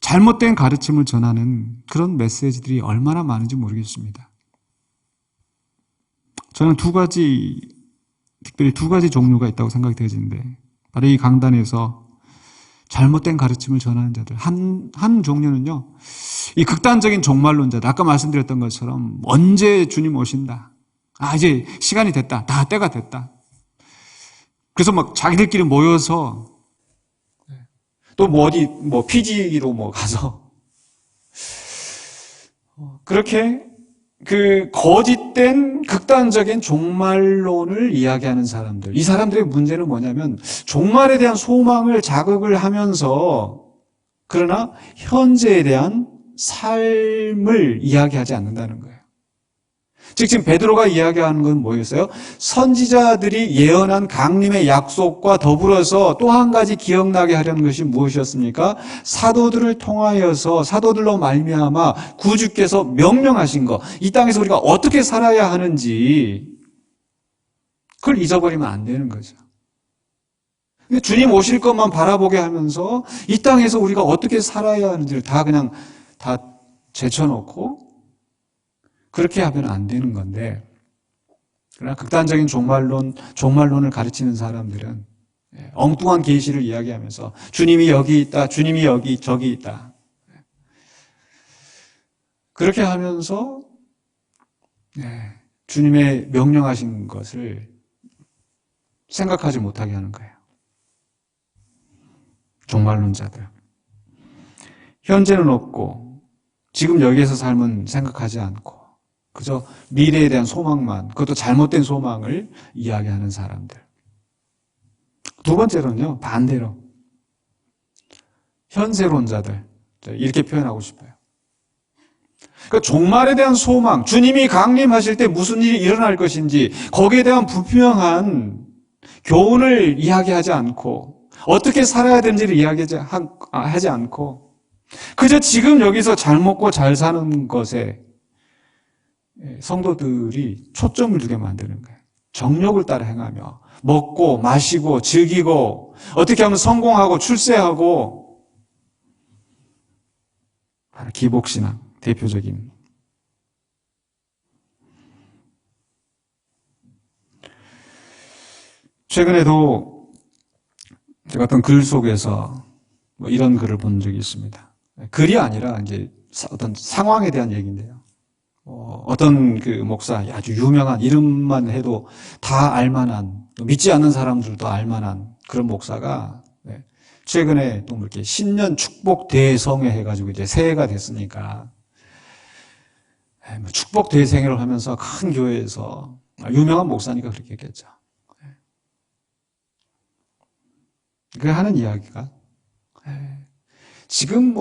잘못된 가르침을 전하는 그런 메시지들이 얼마나 많은지 모르겠습니다. 저는 특별히 두 가지 종류가 있다고 생각이 되어지는데 바로 이 강단에서 잘못된 가르침을 전하는 자들. 한 종류는요, 이 극단적인 종말론자들. 아까 말씀드렸던 것처럼 언제 주님 오신다. 이제 시간이 됐다. 다 때가 됐다. 그래서 막 자기들끼리 모여서 또 피지로 가서 그렇게 그 거짓된 극단적인 종말론을 이야기하는 사람들. 이 사람들의 문제는 뭐냐면 종말에 대한 소망을 자극을 하면서 그러나 현재에 대한 삶을 이야기하지 않는다는 거예요. 즉 지금 베드로가 이야기하는 건 뭐였어요? 선지자들이 예언한 강림의 약속과 더불어서 또 한 가지 기억나게 하려는 것이 무엇이었습니까? 사도들을 통하여서 사도들로 말미암아 구주께서 명령하신 것, 이 땅에서 우리가 어떻게 살아야 하는지 그걸 잊어버리면 안 되는 거죠. 주님 오실 것만 바라보게 하면서 이 땅에서 우리가 어떻게 살아야 하는지를 다 제쳐놓고 그렇게 하면 안 되는 건데, 그러나 극단적인 종말론을 가르치는 사람들은 엉뚱한 계시를 이야기하면서 주님이 여기 있다, 주님이 여기 저기 있다. 그렇게 하면서 주님의 명령하신 것을 생각하지 못하게 하는 거예요. 종말론자들. 현재는 없고 지금 여기에서 삶은 생각하지 않고 그저 미래에 대한 소망만, 그것도 잘못된 소망을 이야기하는 사람들. 두 번째로는요, 반대로 현세론자들, 이렇게 표현하고 싶어요. 그러니까 종말에 대한 소망, 주님이 강림하실 때 무슨 일이 일어날 것인지 거기에 대한 분명한 교훈을 이야기하지 않고 어떻게 살아야 되는지를 이야기하지 않고 그저 지금 여기서 잘 먹고 잘 사는 것에 성도들이 초점을 두게 만드는 거예요. 정욕을 따라 행하며 먹고 마시고 즐기고 어떻게 하면 성공하고 출세하고, 바로 기복신앙 대표적인. 최근에도 제가 어떤 글 속에서 이런 글을 본 적이 있습니다. 글이 아니라 이제 어떤 상황에 대한 얘기인데요. 어떤 그 목사, 아주 유명한, 이름만 해도 다 알만한, 믿지 않는 사람들도 알만한 그런 목사가 최근에 또 이렇게 신년 축복 대성회 해가지고 이제 새해가 됐으니까 축복 대성회를 하면서 큰 교회에서, 유명한 목사니까 그렇게 했겠죠. 그 하는 이야기가 지금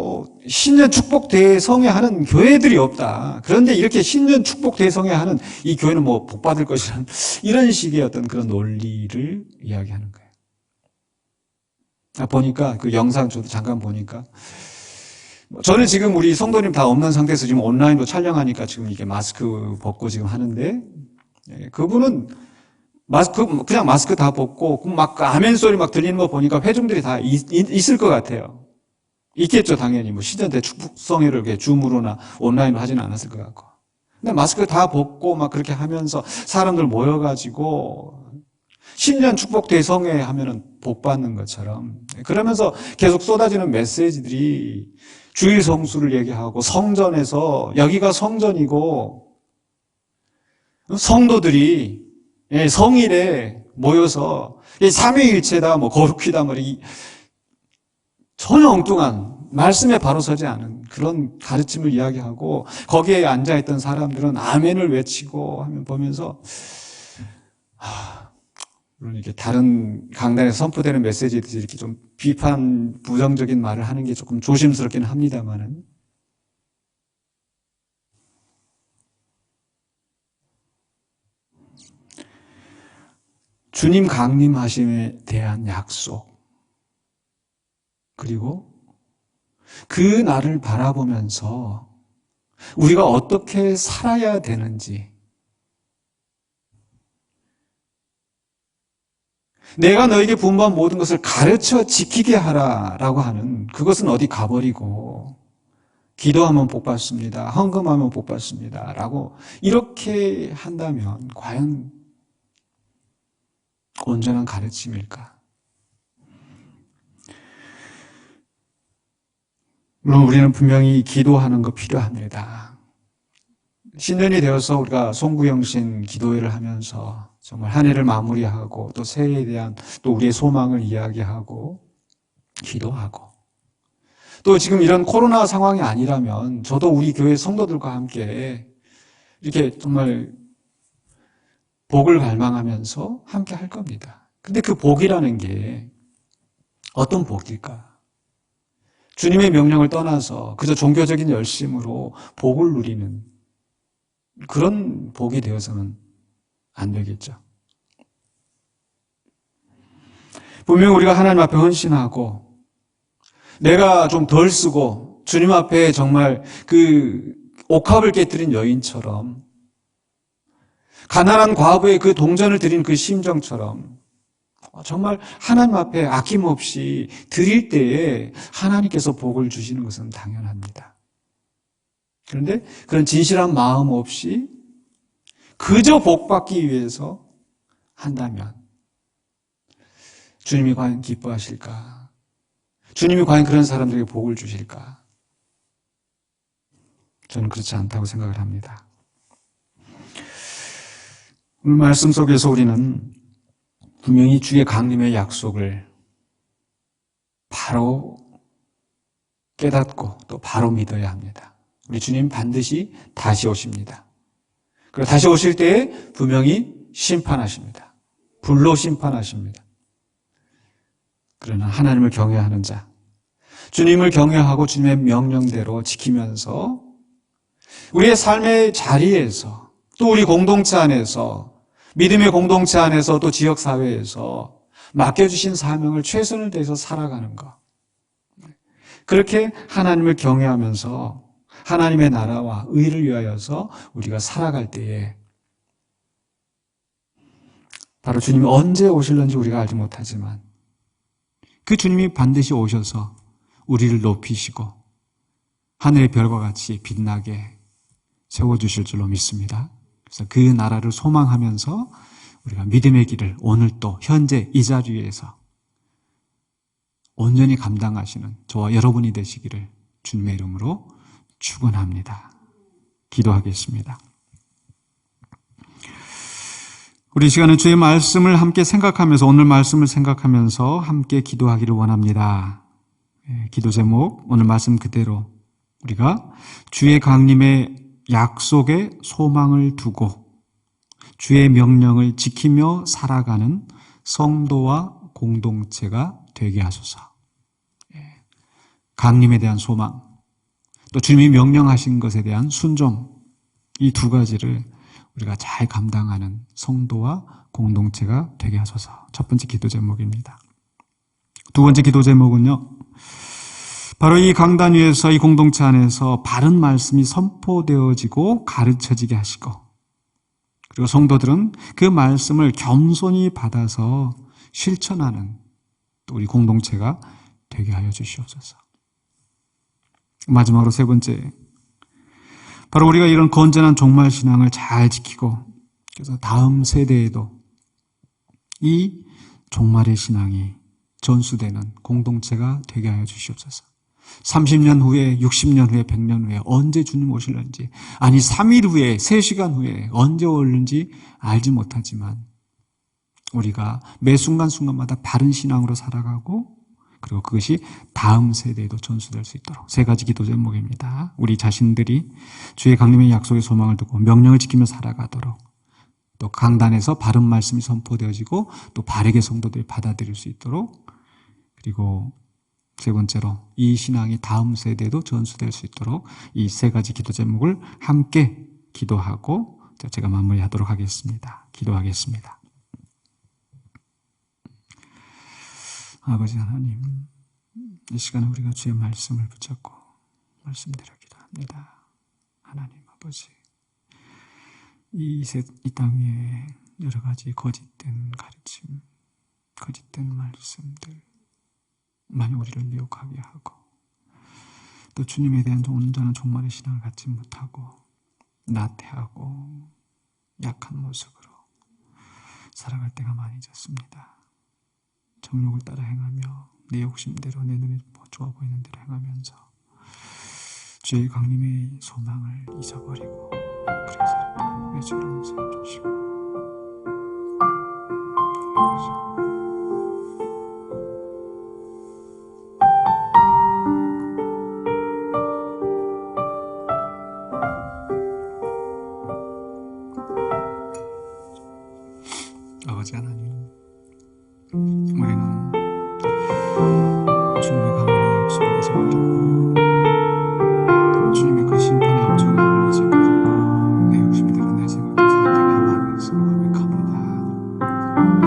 신년 축복 대성회 하는 교회들이 없다. 그런데 이렇게 신년 축복 대성회 하는 이 교회는 복 받을 것이라는 이런 식의 어떤 그런 논리를 이야기하는 거예요. 보니까 그 영상 저도 잠깐 보니까, 저는 지금 우리 성도님 다 없는 상태에서 지금 온라인으로 촬영하니까 지금 이게 마스크 벗고 지금 하는데, 그분은 그냥 마스크 다 벗고 막 아멘 소리 막 들리는 거 보니까 회중들이 다 있을 것 같아요. 있겠죠, 당연히. 신년 때 축복성회를 이렇게 줌으로나 온라인으로 하지는 않았을 것 같고. 근데 마스크 다 벗고 막 그렇게 하면서 사람들 모여가지고 신년 축복 대성회 하면은 복 받는 것처럼, 그러면서 계속 쏟아지는 메시지들이 주일 성수를 얘기하고 성전에서 여기가 성전이고 성도들이 성일에 모여서 삼위일체다, 거룩히다, 전혀 엉뚱한, 말씀에 바로 서지 않은 그런 가르침을 이야기하고, 거기에 앉아있던 사람들은 아멘을 외치고 하면 보면서, 물론 이렇게 다른 강단에서 선포되는 메시지들이 이렇게 좀 비판, 부정적인 말을 하는 게 조금 조심스럽기는 합니다만은, 주님 강림하심에 대한 약속, 그리고 그 날을 바라보면서 우리가 어떻게 살아야 되는지, 내가 너에게 분부한 모든 것을 가르쳐 지키게 하라라고 하는, 그것은 어디 가버리고 기도하면 복 받습니다, 헌금하면 복 받습니다 라고 이렇게 한다면 과연 온전한 가르침일까? 물론 우리는 분명히 기도하는 거 필요합니다. 신년이 되어서 우리가 송구영신 기도회를 하면서 정말 한 해를 마무리하고 또 새해에 대한 또 우리의 소망을 이야기하고 기도하고, 또 지금 이런 코로나 상황이 아니라면 저도 우리 교회 성도들과 함께 이렇게 정말 복을 갈망하면서 함께 할 겁니다. 근데 그 복이라는 게 어떤 복일까? 주님의 명령을 떠나서 그저 종교적인 열심으로 복을 누리는 그런 복이 되어서는 안 되겠죠. 분명 우리가 하나님 앞에 헌신하고 내가 좀 덜 쓰고 주님 앞에 정말 그 옥합을 깨뜨린 여인처럼, 가난한 과부의 그 동전을 드린 그 심정처럼 정말 하나님 앞에 아낌없이 드릴 때에 하나님께서 복을 주시는 것은 당연합니다. 그런데 그런 진실한 마음 없이 그저 복 받기 위해서 한다면 주님이 과연 기뻐하실까? 주님이 과연 그런 사람들에게 복을 주실까? 저는 그렇지 않다고 생각을 합니다. 오늘 말씀 속에서 우리는 분명히 주의 강림의 약속을 바로 깨닫고 또 바로 믿어야 합니다. 우리 주님 반드시 다시 오십니다. 그리고 다시 오실 때에 분명히 심판하십니다. 불로 심판하십니다. 그러나 하나님을 경외하는 자, 주님을 경외하고 주님의 명령대로 지키면서 우리의 삶의 자리에서 또 우리 공동체 안에서 믿음의 공동체 안에서 또 지역사회에서 맡겨주신 사명을 최선을 다해서 살아가는 것. 그렇게 하나님을 경외하면서 하나님의 나라와 의를 위하여서 우리가 살아갈 때에 바로 주님이 언제 오실는지 우리가 알지 못하지만 그 주님이 반드시 오셔서 우리를 높이시고 하늘의 별과 같이 빛나게 세워주실 줄로 믿습니다. 그래서 그 나라를 소망하면서 우리가 믿음의 길을 오늘 또 현재 이 자리에서 온전히 감당하시는 저와 여러분이 되시기를 주님의 이름으로 축원합니다. 기도하겠습니다. 우리 시간은 주의 말씀을 함께 생각하면서 오늘 말씀을 생각하면서 함께 기도하기를 원합니다. 기도 제목 오늘 말씀 그대로 우리가 주의 강림의 약속에 소망을 두고 주의 명령을 지키며 살아가는 성도와 공동체가 되게 하소서. 강림에 대한 소망, 또 주님이 명령하신 것에 대한 순종, 이 두 가지를 우리가 잘 감당하는 성도와 공동체가 되게 하소서. 첫 번째 기도 제목입니다. 두 번째 기도 제목은요, 바로 이 강단 위에서 이 공동체 안에서 바른 말씀이 선포되어지고 가르쳐지게 하시고, 그리고 성도들은 그 말씀을 겸손히 받아서 실천하는 또 우리 공동체가 되게 하여 주시옵소서. 마지막으로 세 번째, 바로 우리가 이런 건전한 종말 신앙을 잘 지키고 그래서 다음 세대에도 이 종말의 신앙이 전수되는 공동체가 되게 하여 주시옵소서. 30년 후에, 60년 후에, 100년 후에 언제 주님 오실는지, 아니 3일 후에, 3시간 후에 언제 올는지 알지 못하지만 우리가 매 순간순간마다 바른 신앙으로 살아가고 그리고 그것이 다음 세대에도 전수될 수 있도록 세 가지 기도 제목입니다. 우리 자신들이 주의 강림의 약속의 소망을 두고 명령을 지키며 살아가도록, 또 강단에서 바른 말씀이 선포되어지고 또 바르게 성도들이 받아들일 수 있도록, 그리고 세 번째로 이 신앙이 다음 세대에도 전수될 수 있도록 이 세 가지 기도 제목을 함께 기도하고 제가 마무리하도록 하겠습니다. 기도하겠습니다. 아버지 하나님, 이 시간에 우리가 주의 말씀을 붙잡고 말씀대로 기도합니다. 하나님 아버지, 이 땅 위에 여러 가지 거짓된 가르침, 거짓된 말씀들 많이 우리를 미혹하게 하고 또 주님에 대한 온전한 종말의 신앙을 갖지 못하고 나태하고 약한 모습으로 살아갈 때가 많이 있었습니다. 정욕을 따라 행하며 내 욕심대로 내 눈에 좋아 보이는 대로 행하면서 주의 강림의 소망을 잊어버리고 그래서 내 죄를 용서해 주시고 아버지 하나님, 우리는 주님의 강림의 약속을 잊어버리고 주님의 그 심판의 엄청남을 잊어버리고 내 욕심대로 내 생각대로 살다가 많아서 고백합니다.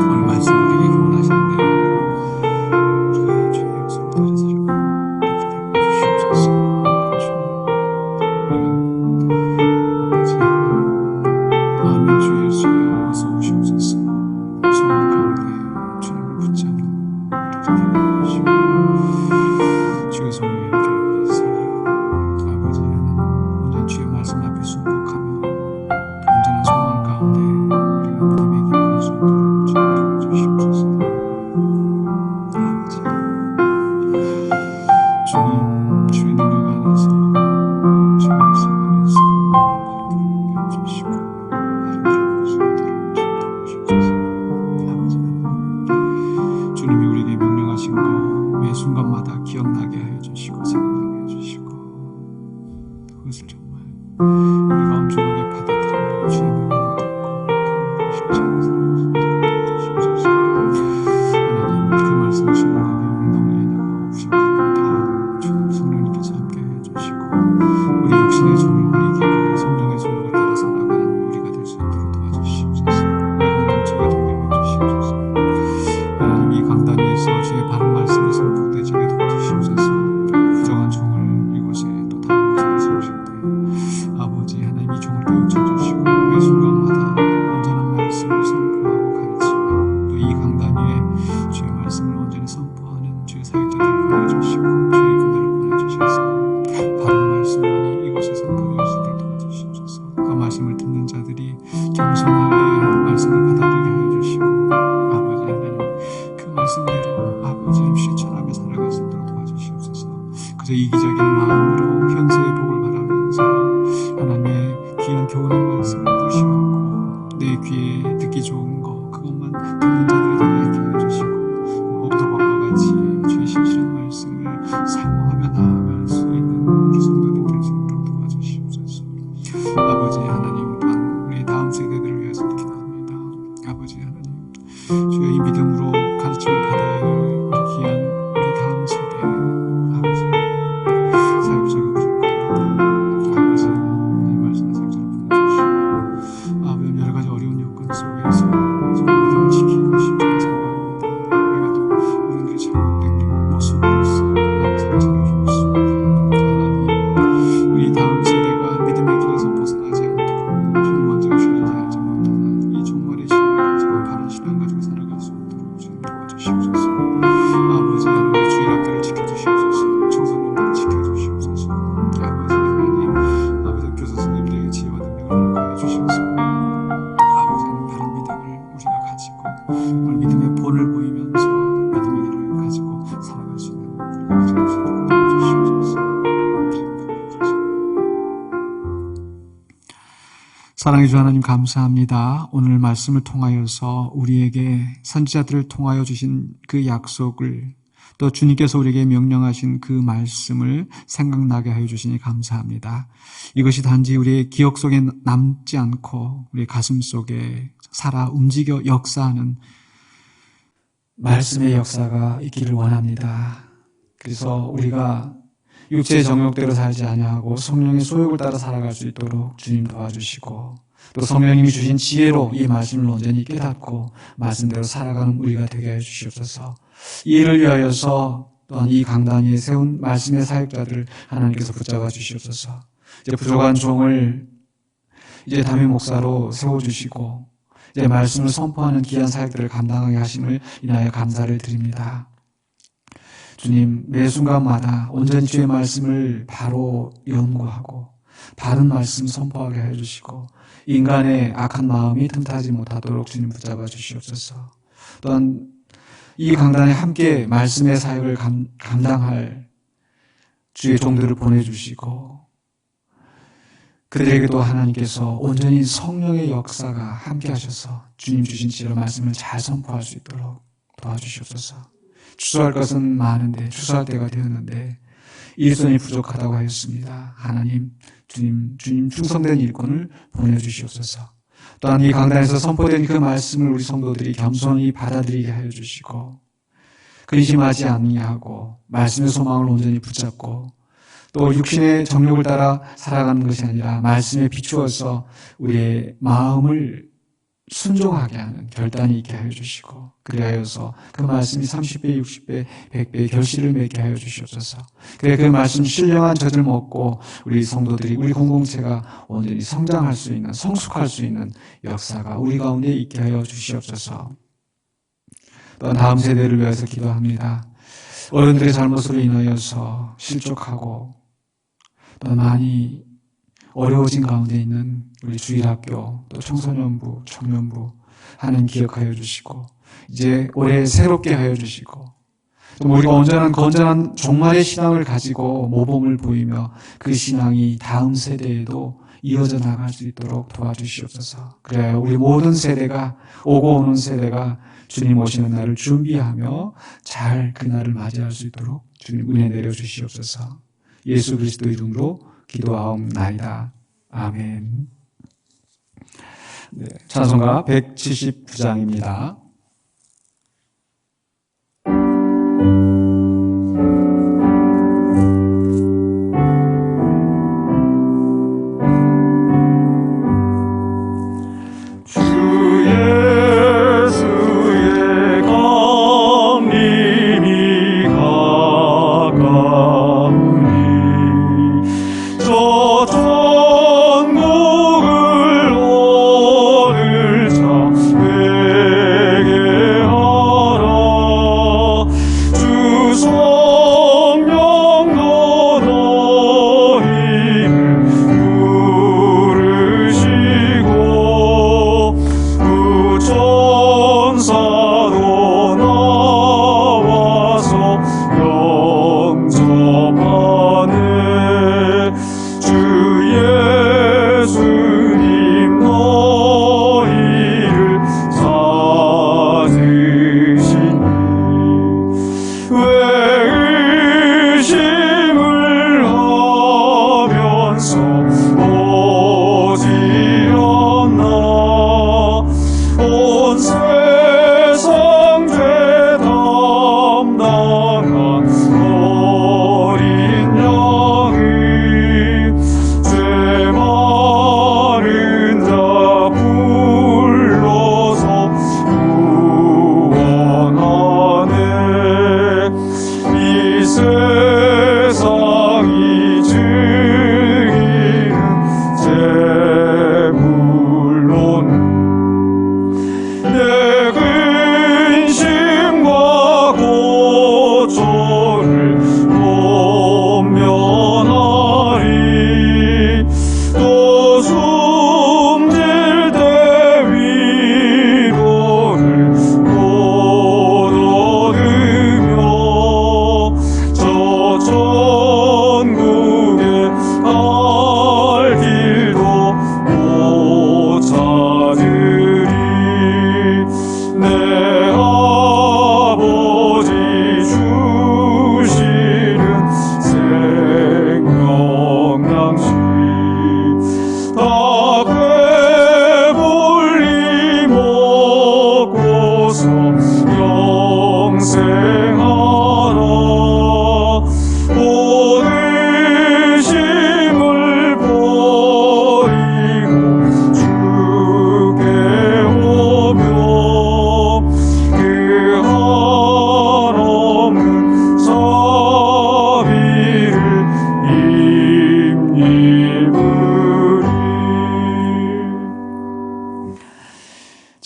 오늘 말씀 우리에게 원하시는데 우리가 주의 약속을 따라 살아가고 그렇게 되게 해주시옵소서. 주님, 아버지 아멘. 주 예수여 어서 오시옵소서. 소망 가운데 주님을 붙잡는 우리 되게 하시고 주의 성령의 우리를 위해서 아버지 하나님 온전히 주의 말씀 앞에 순복하며 온전한 소망 가운데 우리가 믿음의 길을 갈 수 있도록 주님 도와주시옵소서. 하나님 그 말씀 신뢰하며 너무의 나가 부족합니다. 주 성령님께서 함께 해주시고 우리 육신의 종을 이기고 성령의 소욕을 따라 살아가는 우리가 될 수 있도록 도와주시옵소서. 공동체가 되게 해주시옵소서. 하나님 이 강단 위에서 주의 바른 말씀이 선포되지게 도와주시옵소서. 부정한 종을 이곳에 또 다른 곳에 세우실 때 아버지 하나님 이 종을 깨우쳐 주시고 매 순간마다 온전한 말씀을 선포하고 가르치며 또 이 강단 위에 주의 말씀을 온전히 선포하는 주의 사역자들을 보내주시고 주의 군대를 보내주셔서 바른 말씀만이 이곳에 선포되어 있을 때 도와주시옵소서. 그 말씀을 듣는 자들이 겸손하게 말씀을 받아들이게 하여 주시고 아버지 하나님 그 말씀대로 아버지 하나님 실천하며 살아갈 수 있도록 도와주시옵소서. 그저 이기적인 마음으로 현세의 복을 바라면서 하나님의 귀한 교훈의 말씀을 무시하고 내 귀에 듣기 좋은 거 그것만 듣는 자들이 되게 해주시고 옥토박과 같이 주의 신실한 말씀을 사모하며 나아갈 수 있는 우리 성도들 될 수 있도록 도와주시옵소서. 아버지 하나님 또한 우리 다음 세대들을 위해서 기도합니다. 아버지 하나님 주의 이 믿음으로 가르침을 받아야 할 우리 귀한 우리 다음 세대 아버지 사역자가 부족합니다. 아버지 이 말씀을 사역자를 보내주시고 아버지 여러 가지 어려운 여건 속에서 정말 믿음을 지키고 싶은 생각합니다. 우리가 또 어른들이 잘못된 모습으로서 하나님 상처를 주고 있습니다. 하나님 우리 다음 세대가 믿음의 길에서 벗어나지 않도록 주님 먼저 오시는지 알지 못하는 이 종말의 신앙을 가지고 바른 신앙 가지고 살아갈 수 있도록 주님 도와주시옵소서. 아버지 하나님 주일 학교를 지켜주시옵소서. 청소년들을 지켜주시옵소서. 아버지 하나님 아버지 교사 선생님들에게 지혜와 능력을 허락하여 주셔서 아버지 하나님 바른 믿음을 우리가 가지고 오늘 믿음의 본을 보이면서 믿음의 길을 가지고 살아갈 수 있는 우리가 될 수 있도록 도와주시옵소서. 사랑의 주 하나님 감사합니다. 오늘 말씀을 통하여서 우리에게 선지자들을 통하여 주신 그 약속을 또 주님께서 우리에게 명령하신 그 말씀을 생각나게 하여 주시니 감사합니다. 이것이 단지 우리의 기억 속에 남지 않고 우리의 가슴 속에 살아 움직여 역사하는 말씀의 역사가 있기를 원합니다. 그래서 우리가 육체의 정욕대로 살지 아니하고 성령의 소욕을 따라 살아갈 수 있도록 주님 도와주시고 또 성령님이 주신 지혜로 이 말씀을 온전히 깨닫고 말씀대로 살아가는 우리가 되게 해주시옵소서. 이 일을 위하여서 또한 이 강단 위에 세운 말씀의 사역자들을 하나님께서 붙잡아 주시옵소서. 이제 부족한 종을 이제 담임 목사로 세워주시고 이제 말씀을 선포하는 귀한 사역들을 감당하게 하심을 인하여 감사를 드립니다. 주님, 매 순간마다 온전히 주의 말씀을 바로 연구하고 바른 말씀 선포하게 해주시고 인간의 악한 마음이 틈타지 못하도록 주님 붙잡아 주시옵소서. 또한 이 강단에 함께 말씀의 사역을 감당할 주의 종들을 보내주시고 그들에게도 하나님께서 온전히 성령의 역사가 함께 하셔서 주님 주신 지혜로 말씀을 잘 선포할 수 있도록 도와주시옵소서. 추수할 것은 많은데 추수할 때가 되었는데 일손이 부족하다고 하였습니다. 하나님, 주님 충성된 일꾼을 보내주시옵소서. 또한 이 강단에서 선포된 그 말씀을 우리 성도들이 겸손히 받아들이게 하여 주시고 근심하지 아니하고 말씀의 소망을 온전히 붙잡고 또 육신의 정욕을 따라 살아가는 것이 아니라 말씀에 비추어서 우리의 마음을 순종하게 하는 결단이 있게 하여 주시고 그리하여서 그 말씀이 30배, 60배, 100배의 결실을 맺게 하여 주시옵소서. 그래 그 말씀 신령한 젖을 먹고 우리 성도들이 우리 공동체가 온전히 성장할 수 있는 성숙할 수 있는 역사가 우리 가운데 있게 하여 주시옵소서. 또한 다음 세대를 위해서 기도합니다. 어른들의 잘못으로 인하여서 실족하고 또 많이 어려워진 가운데 있는 우리 주일학교 또 청소년부, 청년부 하나님 기억하여 주시고 이제 올해 새롭게 하여 주시고 또 우리가 온전한 건전한 종말의 신앙을 가지고 모범을 보이며 그 신앙이 다음 세대에도 이어져 나갈 수 있도록 도와주시옵소서. 그래야 우리 모든 세대가 오고 오는 세대가 주님 오시는 날을 준비하며 잘 그날을 맞이할 수 있도록 주님 은혜 내려주시옵소서. 예수 그리스도 이름으로 기도하옵나이다. 아멘. 찬송가 179장입니다.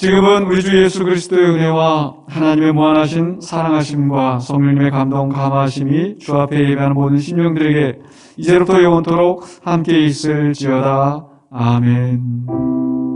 지금은 우리 주 예수 그리스도의 은혜와 하나님의 무한하신 사랑하심과 성령님의 감동 감화하심이 주 앞에 예배하는 모든 심령들에게 이제부터 영원토록 함께 있을지어다. 아멘.